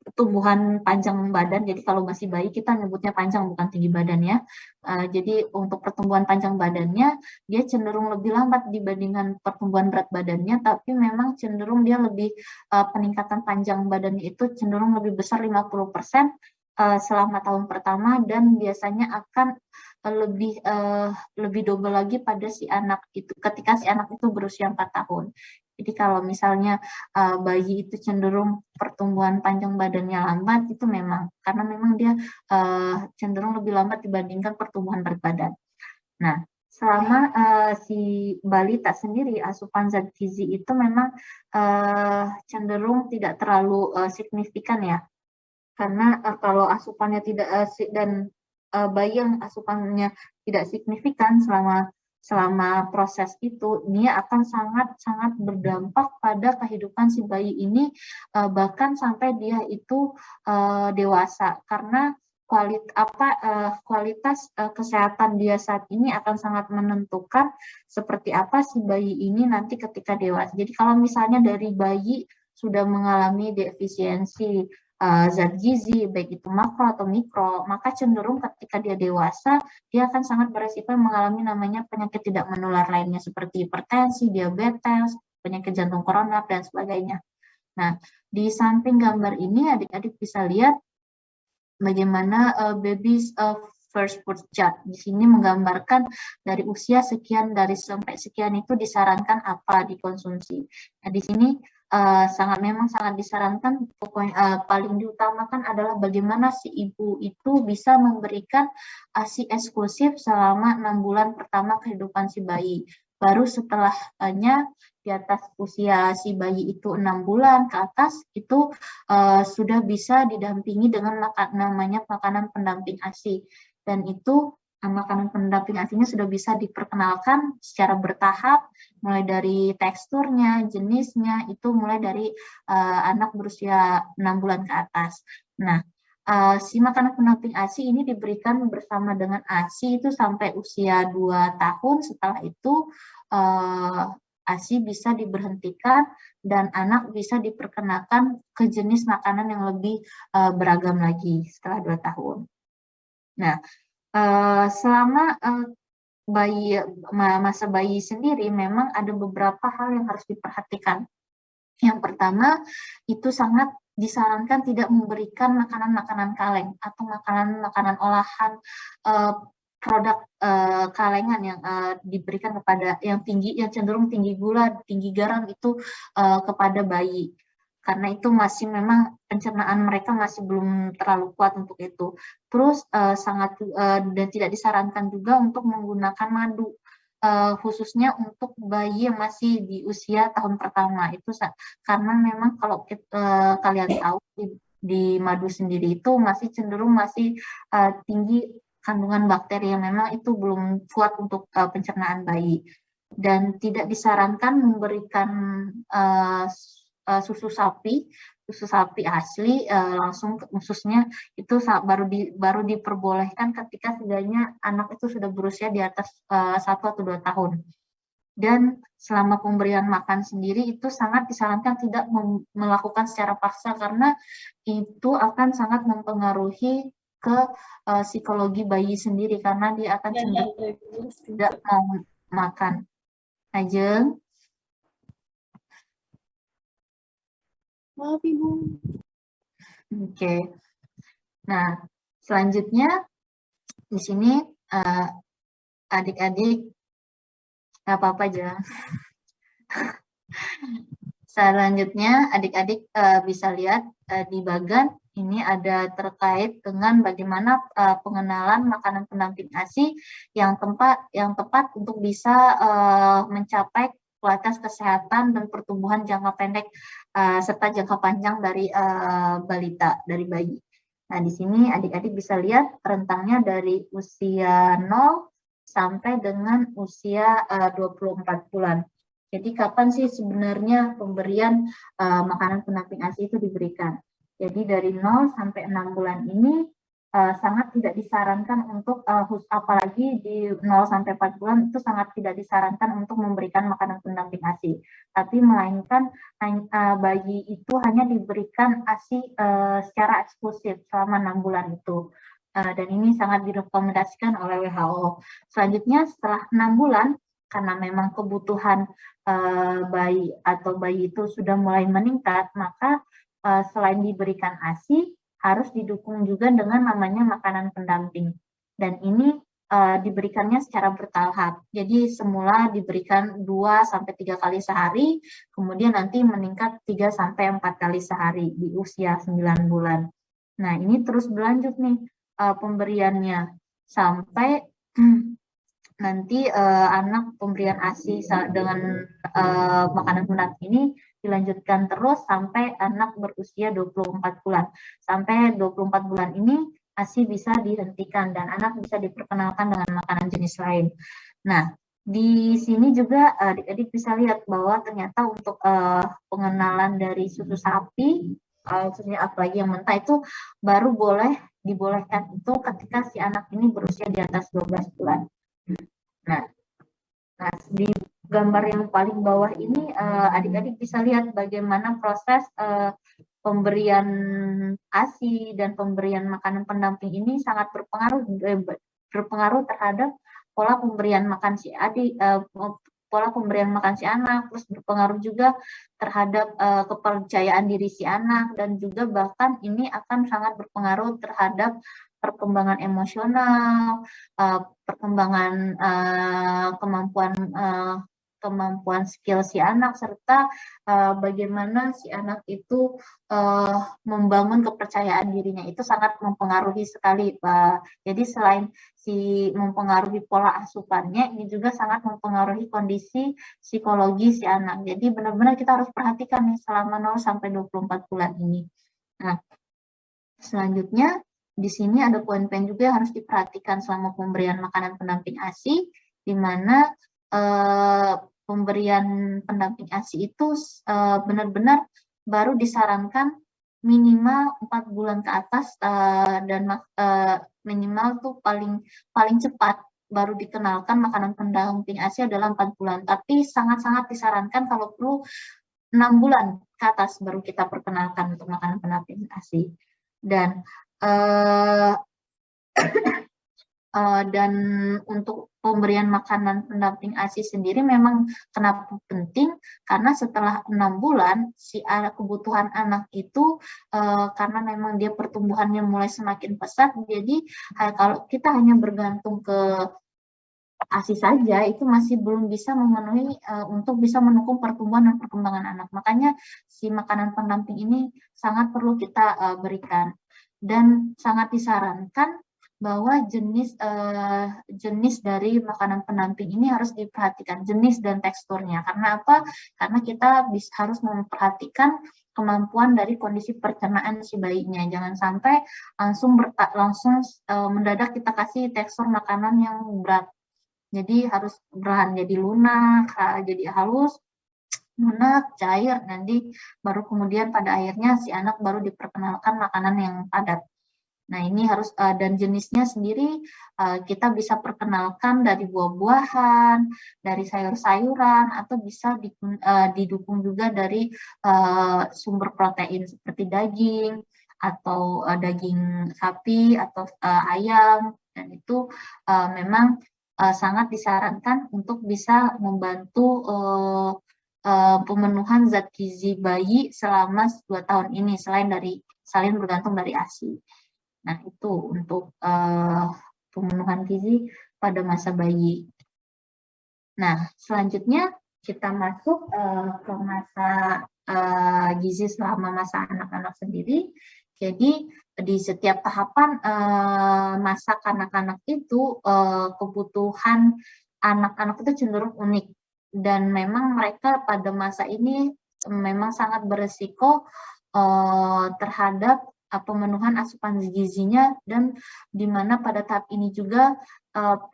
pertumbuhan panjang badan, jadi kalau masih bayi kita nyebutnya panjang bukan tinggi badan ya. Jadi untuk pertumbuhan panjang badannya dia cenderung lebih lambat dibandingkan pertumbuhan berat badannya, tapi memang cenderung dia lebih peningkatan panjang badannya itu cenderung lebih besar 50% selama tahun pertama, dan biasanya akan lebih double lagi pada si anak itu ketika si anak itu berusia 4 tahun. Jadi kalau misalnya bayi itu cenderung pertumbuhan panjang badannya lambat, itu memang karena memang dia cenderung lebih lambat dibandingkan pertumbuhan berat badan. Nah, selama si balita sendiri asupan zat gizi itu memang cenderung tidak terlalu signifikan ya, karena kalau asupannya tidak dan bayi yang asupannya tidak signifikan selama proses itu, dia akan sangat berdampak pada kehidupan si bayi ini, bahkan sampai dia itu dewasa, karena kualitas kesehatan dia saat ini akan sangat menentukan seperti apa si bayi ini nanti ketika dewasa. Jadi kalau misalnya dari bayi sudah mengalami defisiensi zat gizi, baik itu makro atau mikro, maka cenderung ketika dia dewasa, dia akan sangat beresiko mengalami namanya penyakit tidak menular lainnya seperti hipertensi, diabetes, penyakit jantung koroner, dan sebagainya. Nah, di samping gambar ini adik-adik bisa lihat bagaimana baby's first food chart. Di sini menggambarkan dari usia sekian dari sampai sekian itu disarankan apa dikonsumsi. Nah, di sini memang sangat disarankan, pokoknya paling diutamakan adalah bagaimana si ibu itu bisa memberikan ASI eksklusif selama 6 bulan pertama kehidupan si bayi. Baru setelahnya di atas usia si bayi itu 6 bulan ke atas itu sudah bisa didampingi dengan namanya makanan pendamping ASI, dan itu makanan pendamping ASINya sudah bisa diperkenalkan secara bertahap, mulai dari teksturnya, jenisnya, itu mulai dari anak berusia 6 bulan ke atas. Nah, si makanan pendamping ASI ini diberikan bersama dengan ASI itu sampai usia 2 tahun. Setelah itu ASI bisa diberhentikan dan anak bisa diperkenalkan ke jenis makanan yang lebih beragam lagi setelah 2 tahun. Nah, selama masa bayi sendiri memang ada beberapa hal yang harus diperhatikan. Yang pertama, itu sangat disarankan tidak memberikan makanan-makanan kaleng atau makanan-makanan olahan produk kalengan yang diberikan kepada yang cenderung tinggi gula, tinggi garam itu kepada bayi. Karena itu masih memang pencernaan mereka masih belum terlalu kuat untuk itu. Terus dan tidak disarankan juga untuk menggunakan madu, khususnya untuk bayi yang masih di usia tahun pertama itu, karena memang kalau kalian tahu di madu sendiri itu cenderung masih tinggi kandungan bakteri yang memang itu belum kuat untuk pencernaan bayi. Dan tidak disarankan memberikan susu sapi asli langsung khususnya itu baru diperbolehkan ketika setidaknya anak itu sudah berusia di atas 1 atau 2 tahun. Dan selama pemberian makan sendiri itu sangat disarankan tidak melakukan secara paksa, karena itu akan sangat mempengaruhi ke psikologi bayi sendiri, karena dia akan cenderung tidak mau makan. Ajeng. Maaf, Ibu. Oke. Nah, selanjutnya di sini adik-adik nggak apa-apa aja. Selanjutnya adik-adik bisa lihat di bagan ini ada terkait dengan bagaimana pengenalan makanan pendamping ASI yang tepat untuk bisa mencapai kualitas kesehatan dan pertumbuhan jangka pendek serta jangka panjang dari balita, dari bayi. Nah, di sini adik-adik bisa lihat rentangnya dari usia 0 sampai dengan usia 24 bulan. Jadi kapan sih sebenarnya pemberian makanan pendamping ASI itu diberikan? Jadi dari 0 sampai 6 bulan ini sangat tidak disarankan untuk apalagi di 0 sampai 4 bulan itu sangat tidak disarankan untuk memberikan makanan pendamping ASI. Tapi melainkan bayi itu hanya diberikan ASI secara eksklusif selama 6 bulan itu. Dan ini sangat direkomendasikan oleh WHO. Selanjutnya setelah 6 bulan, karena memang kebutuhan bayi itu sudah mulai meningkat, maka selain diberikan ASI, harus didukung juga dengan namanya makanan pendamping. Dan ini diberikannya secara bertahap. Jadi semula diberikan 2-3 kali sehari, kemudian nanti meningkat 3-4 kali sehari di usia 9 bulan. Nah, ini terus berlanjut nih pemberiannya sampai nanti anak pemberian ASI dengan makanan pendamping ini dilanjutkan terus sampai anak berusia 24 bulan. Sampai 24 bulan ini ASI bisa dihentikan dan anak bisa diperkenalkan dengan makanan jenis lain. Nah, di sini juga adik-adik bisa lihat bahwa ternyata untuk pengenalan dari susu sapi, khususnya apalagi yang mentah itu baru dibolehkan itu ketika si anak ini berusia di atas 12 bulan. Nah, di gambar yang paling bawah ini adik-adik bisa lihat bagaimana proses pemberian ASI dan pemberian makanan pendamping ini sangat berpengaruh terhadap pola pemberian makan si anak, terus berpengaruh juga terhadap kepercayaan diri si anak, dan juga bahkan ini akan sangat berpengaruh terhadap perkembangan emosional, perkembangan kemampuan skill si anak, serta bagaimana si anak itu membangun kepercayaan dirinya. Itu sangat mempengaruhi sekali. Jadi selain mempengaruhi pola asupannya, ini juga sangat mempengaruhi kondisi psikologi si anak. Jadi benar-benar kita harus perhatikan nih selama 0 sampai 24 bulan ini. Nah, selanjutnya di sini ada poin-poin juga yang harus diperhatikan selama pemberian makanan pendamping ASI, di mana pemberian pendamping ASI itu benar-benar baru disarankan minimal 4 bulan ke atas, dan minimal tuh paling cepat baru dikenalkan makanan pendamping ASI adalah 4 bulan. Tapi sangat-sangat disarankan kalau perlu 6 bulan ke atas baru kita perkenalkan untuk makanan pendamping ASI. Dan untuk pemberian makanan pendamping ASI sendiri memang kenapa penting, karena setelah 6 bulan kebutuhan anak itu karena memang dia pertumbuhannya mulai semakin pesat, jadi kalau kita hanya bergantung ke ASI saja itu masih belum bisa memenuhi untuk bisa mendukung pertumbuhan dan perkembangan anak. Makanya si makanan pendamping ini sangat perlu kita berikan. Dan sangat disarankan bahwa jenis dari makanan pendamping ini harus diperhatikan, jenis dan teksturnya. Karena apa? Karena kita harus memperhatikan kemampuan dari kondisi pencernaan si bayinya. Jangan sampai langsung mendadak kita kasih tekstur makanan yang berat. Jadi harus berbahan jadi lunak, jadi halus, lunak, cair, nanti baru kemudian pada akhirnya si anak baru diperkenalkan makanan yang padat. Nah, ini harus dan jenisnya sendiri kita bisa perkenalkan dari buah-buahan, dari sayur-sayuran, atau bisa didukung juga dari sumber protein seperti daging atau daging sapi atau ayam, dan itu memang sangat disarankan untuk bisa membantu pemenuhan zat gizi bayi selama 2 tahun ini, selain bergantung dari ASI. Nah, itu untuk pemenuhan gizi pada masa bayi. Nah, selanjutnya kita masuk ke masa gizi selama masa anak-anak sendiri. Jadi di setiap tahapan masa kanak-kanak itu kebutuhan anak-anak itu cenderung unik, dan memang mereka pada masa ini memang sangat beresiko terhadap pemenuhan asupan gizinya, dan di mana pada tahap ini juga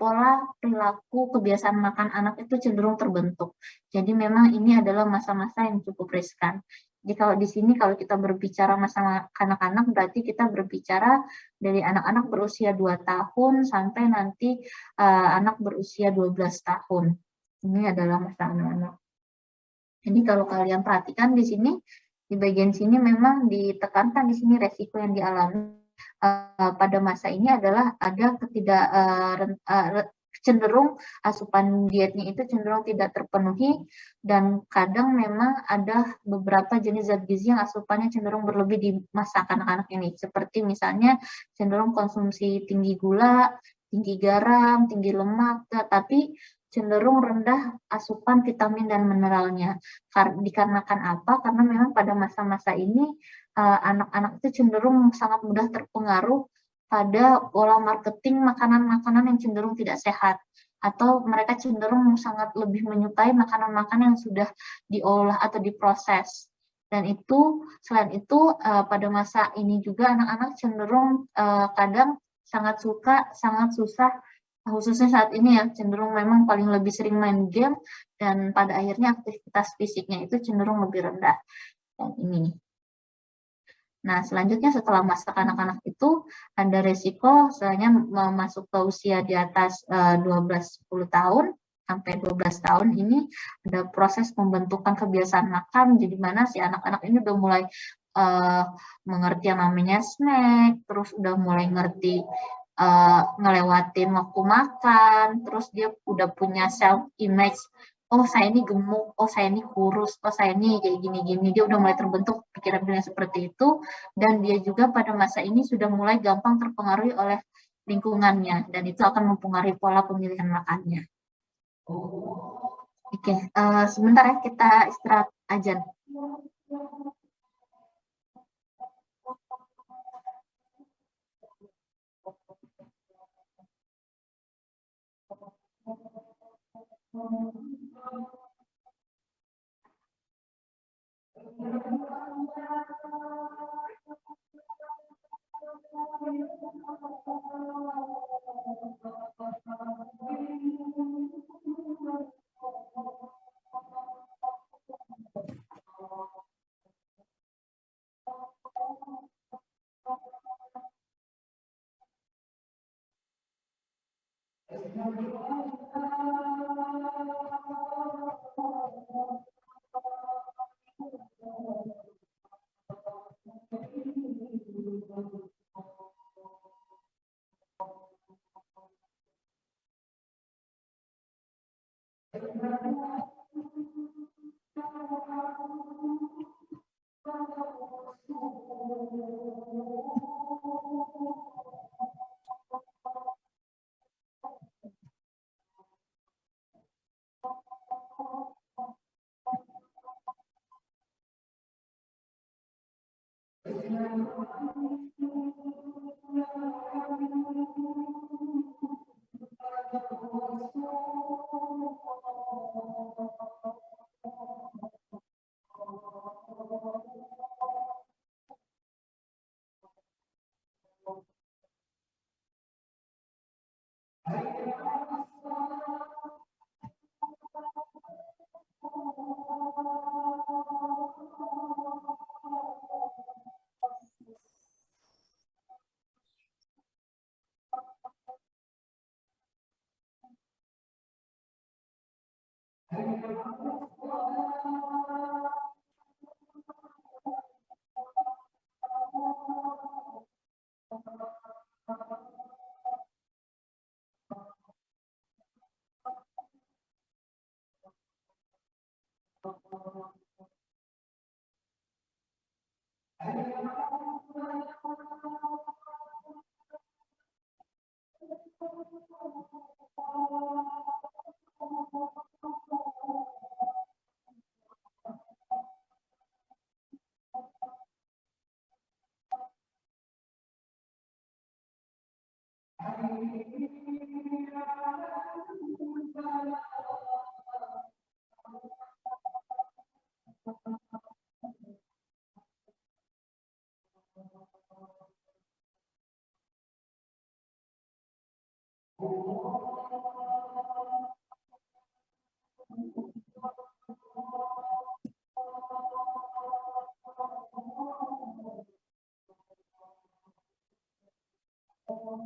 pola perilaku kebiasaan makan anak itu cenderung terbentuk. Jadi memang ini adalah masa-masa yang cukup riskan. Jadi kalau di sini kalau kita berbicara masa kanak-kanak, berarti kita berbicara dari anak-anak berusia 2 tahun sampai nanti anak berusia 12 tahun. Ini adalah masa anak-anak. Jadi kalau kalian perhatikan di sini, di bagian sini memang ditekankan di sini resiko yang dialami pada masa ini adalah ada cenderung asupan dietnya itu cenderung tidak terpenuhi, dan kadang memang ada beberapa jenis zat gizi yang asupannya cenderung berlebih di masa kanak-kanak ini, seperti misalnya cenderung konsumsi tinggi gula, tinggi garam, tinggi lemak, tapi cenderung rendah asupan vitamin dan mineralnya. Dikarenakan apa? Karena memang pada masa-masa ini anak-anak itu cenderung sangat mudah terpengaruh pada pola marketing makanan-makanan yang cenderung tidak sehat, atau mereka cenderung sangat lebih menyukai makanan-makanan yang sudah diolah atau diproses. Dan itu selain itu pada masa ini juga anak-anak cenderung kadang sangat susah, khususnya saat ini ya, cenderung memang paling lebih sering main game, dan pada akhirnya aktivitas fisiknya itu cenderung lebih rendah. Dan ini. Nah, selanjutnya setelah masa kanak-kanak itu ada resiko misalnya masuk ke usia di atas 12-10 tahun sampai 12 tahun ini ada proses pembentukan kebiasaan makan, jadi mana si anak-anak ini udah mulai mengerti yang namanya snack, terus udah mulai ngerti ngelewatin waktu makan, terus dia udah punya self image, oh saya ini gemuk, oh saya ini kurus, oh saya ini kayak gini-gini. Dia udah mulai terbentuk pikiran-pikiran seperti itu, dan dia juga pada masa ini sudah mulai gampang terpengaruhi oleh lingkungannya, dan itu akan mempengaruhi pola pemilihan makannya. Oke, sebentar ya, kita istirahat aja.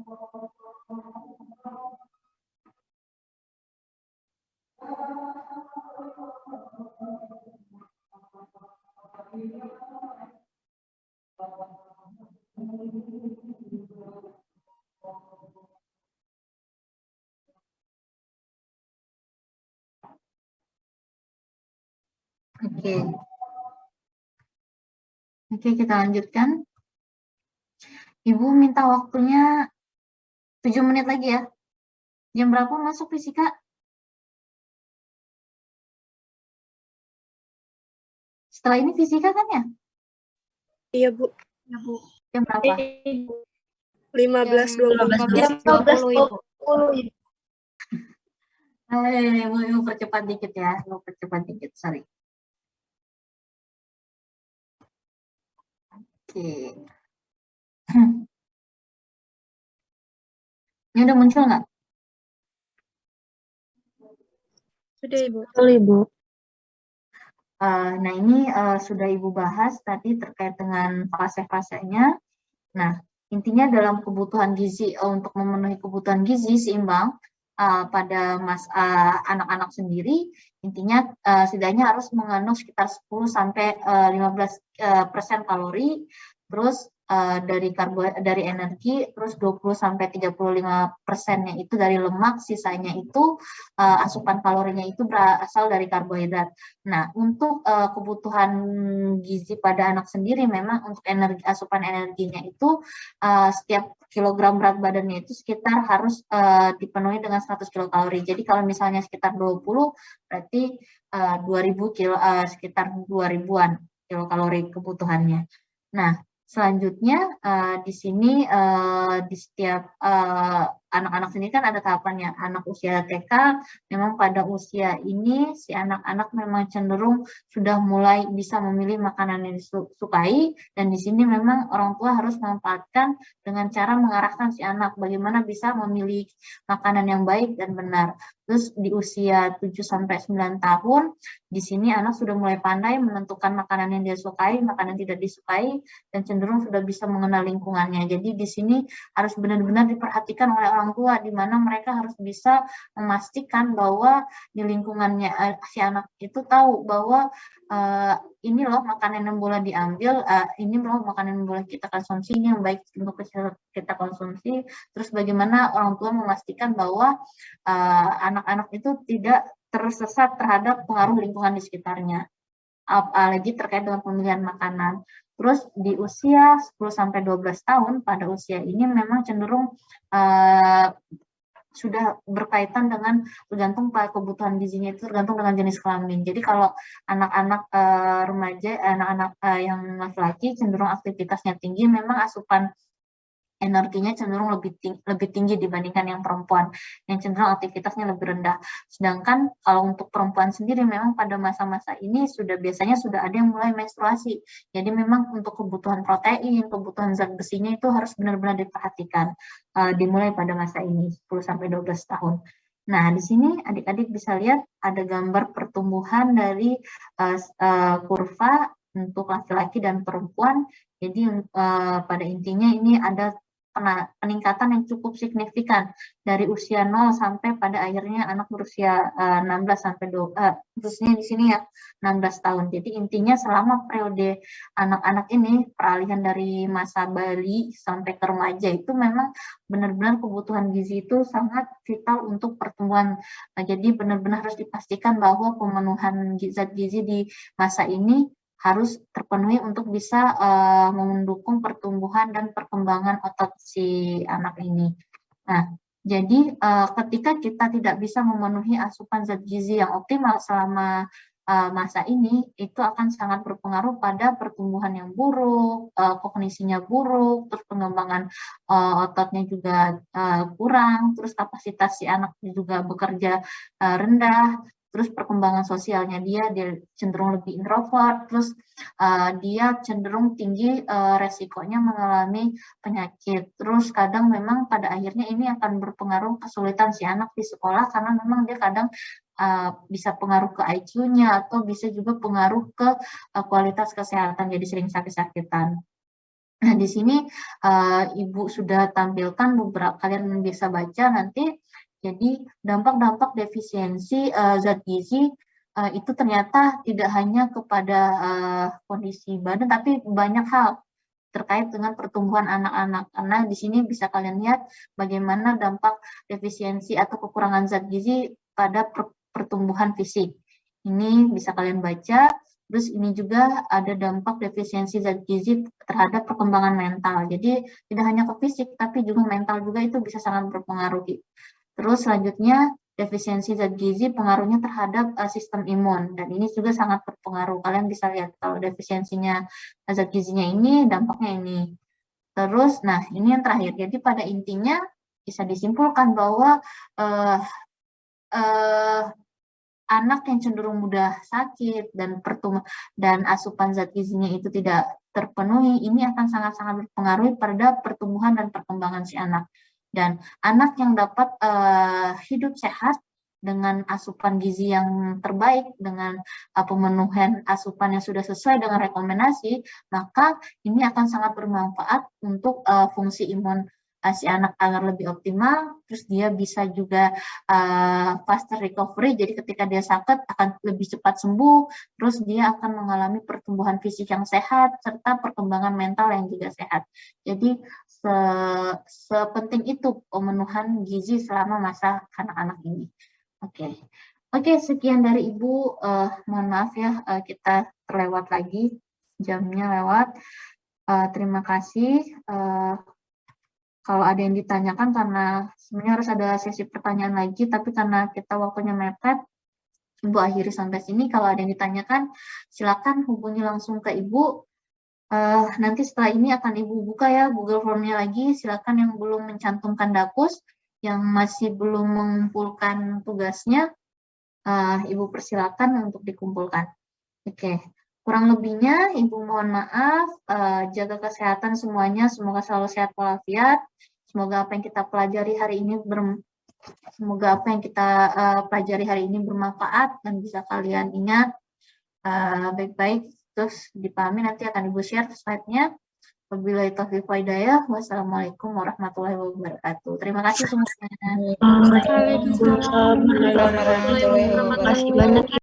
Oke, kita lanjutkan. Ibu minta waktunya 7 menit lagi ya. Jam berapa masuk fisika? Setelah ini fisika kan ya? Iya, Bu. Ya, Bu. Jam berapa? 15.20. 15.20, Ibu. Ibu percepat dikit ya. Ibu percepat dikit, sorry. Oke. Ini udah muncul nggak? Sudah, Ibu. Betul, Ibu. Nah, ini sudah Ibu bahas tadi terkait dengan fase-fasenya. Nah, intinya dalam kebutuhan gizi, untuk memenuhi kebutuhan gizi seimbang pada anak-anak sendiri, intinya setidaknya harus mengandung sekitar 10-15% kalori, terus dari energi, terus 20-35%-nya itu dari lemak, sisanya itu asupan kalorinya itu berasal dari karbohidrat. Nah, untuk kebutuhan gizi pada anak sendiri, memang untuk asupan energinya itu setiap kilogram berat badannya itu sekitar harus dipenuhi dengan 100 kilokalori. Jadi kalau misalnya sekitar 20, berarti 2000 sekitar 2000-an kilokalori kebutuhannya. Nah, selanjutnya di sini di setiap anak-anak sendiri kan ada tahapannya. Anak usia TK, memang pada usia ini si anak-anak memang cenderung sudah mulai bisa memilih makanan yang disukai, dan di sini memang orang tua harus memanfaatkan dengan cara mengarahkan si anak bagaimana bisa memilih makanan yang baik dan benar. Terus di usia 7-9 tahun, di sini anak sudah mulai pandai menentukan makanan yang dia sukai, makanan yang tidak disukai, dan cenderung sudah bisa mengenal lingkungannya. Jadi di sini harus benar-benar diperhatikan oleh orang tua, di mana mereka harus bisa memastikan bahwa di lingkungannya si anak itu tahu bahwa ini loh makanan yang boleh diambil, ini loh makanan yang boleh kita konsumsi, ini yang baik untuk kita konsumsi. Terus bagaimana orang tua memastikan bahwa anak-anak itu tidak tersesat terhadap pengaruh lingkungan di sekitarnya, apalagi terkait dengan pemilihan makanan. Terus di usia 10-12 tahun, pada usia ini memang cenderung sudah berkaitan dengan tergantung pada kebutuhan gizinya itu tergantung dengan jenis kelamin. Jadi kalau anak-anak remaja, anak-anak yang laki-laki cenderung aktivitasnya tinggi, memang asupan energinya cenderung lebih tinggi dibandingkan yang perempuan, yang cenderung aktivitasnya lebih rendah. Sedangkan kalau untuk perempuan sendiri, memang pada masa-masa ini biasanya sudah ada yang mulai menstruasi. Jadi memang untuk kebutuhan protein, kebutuhan zat besinya itu harus benar-benar diperhatikan, dimulai pada masa ini 10-12 tahun. Nah, di sini adik-adik bisa lihat ada gambar pertumbuhan dari kurva untuk laki-laki dan perempuan. Jadi pada intinya ini ada peningkatan yang cukup signifikan dari usia 0 sampai pada akhirnya anak berusia 16 sampai khususnya di sini ya 16 tahun. Jadi intinya selama periode anak-anak ini, peralihan dari masa bali sampai ke remaja, itu memang benar-benar kebutuhan gizi itu sangat vital untuk pertumbuhan. Jadi benar-benar harus dipastikan bahwa pemenuhan zat gizi di masa ini harus terpenuhi untuk bisa mendukung pertumbuhan dan perkembangan otot si anak ini. Nah, jadi ketika kita tidak bisa memenuhi asupan zat gizi yang optimal selama masa ini, itu akan sangat berpengaruh pada pertumbuhan yang buruk, kognisinya buruk, terus pengembangan ototnya juga kurang, terus kapasitas si anak juga bekerja rendah, terus perkembangan sosialnya dia cenderung lebih introvert, terus dia cenderung tinggi resikonya mengalami penyakit. Terus kadang memang pada akhirnya ini akan berpengaruh kesulitan si anak di sekolah, karena memang dia kadang bisa pengaruh ke IQ-nya atau bisa juga pengaruh ke kualitas kesehatan, jadi sering sakit-sakitan. Nah, Nah, di sini Ibu sudah tampilkan beberapa, kalian bisa baca nanti. Jadi dampak-dampak defisiensi zat gizi itu ternyata tidak hanya kepada kondisi badan, tapi banyak hal terkait dengan pertumbuhan anak-anak. Karena di sini bisa kalian lihat bagaimana dampak defisiensi atau kekurangan zat gizi pada pertumbuhan fisik. Ini bisa kalian baca. Terus ini juga ada dampak defisiensi zat gizi terhadap perkembangan mental. Jadi tidak hanya ke fisik, tapi juga mental juga itu bisa sangat berpengaruh. Terus selanjutnya defisiensi zat gizi pengaruhnya terhadap sistem imun, dan ini juga sangat berpengaruh. Kalian bisa lihat kalau defisiensinya zat gizinya ini, dampaknya ini. Terus, nah ini yang terakhir. Jadi pada intinya bisa disimpulkan bahwa anak yang cenderung mudah sakit dan asupan zat gizinya itu tidak terpenuhi, ini akan sangat-sangat berpengaruh pada pertumbuhan dan perkembangan si anak. Dan anak yang dapat hidup sehat dengan asupan gizi yang terbaik, dengan pemenuhan asupan yang sudah sesuai dengan rekomendasi, maka ini akan sangat bermanfaat untuk fungsi imun si anak agar lebih optimal. Terus dia bisa juga faster recovery, jadi ketika dia sakit akan lebih cepat sembuh. Terus dia akan mengalami pertumbuhan fisik yang sehat serta perkembangan mental yang juga sehat. Jadi sepenting itu pemenuhan gizi selama masa anak-anak ini. Oke, sekian dari Ibu. Mohon maaf ya, kita terlewat lagi, jamnya lewat. Terima kasih. Kalau ada yang ditanyakan, karena sebenarnya harus ada sesi pertanyaan lagi, tapi karena kita waktunya mepet, Ibu akhiri sampai sini. Kalau ada yang ditanyakan, silakan hubungi langsung ke Ibu. Nanti setelah ini akan Ibu buka ya Google Form-nya lagi. Silakan yang belum mencantumkan DAPUS, yang masih belum mengumpulkan tugasnya, Ibu persilakan untuk dikumpulkan. Oke. Kurang lebihnya, Ibu mohon maaf, jaga kesehatan semuanya, semoga selalu sehat walafiat, semoga apa yang kita pelajari hari ini bermanfaat dan bisa kalian ingat baik-baik. Terus dipahami, nanti akan Ibu share slide-nya. Wabillahi taufiq wal hidayah. Wassalamualaikum warahmatullahi wabarakatuh. Terima kasih semuanya. Waalaikumsalam warahmatullahi wabarakatuh. Terima kasih banyak.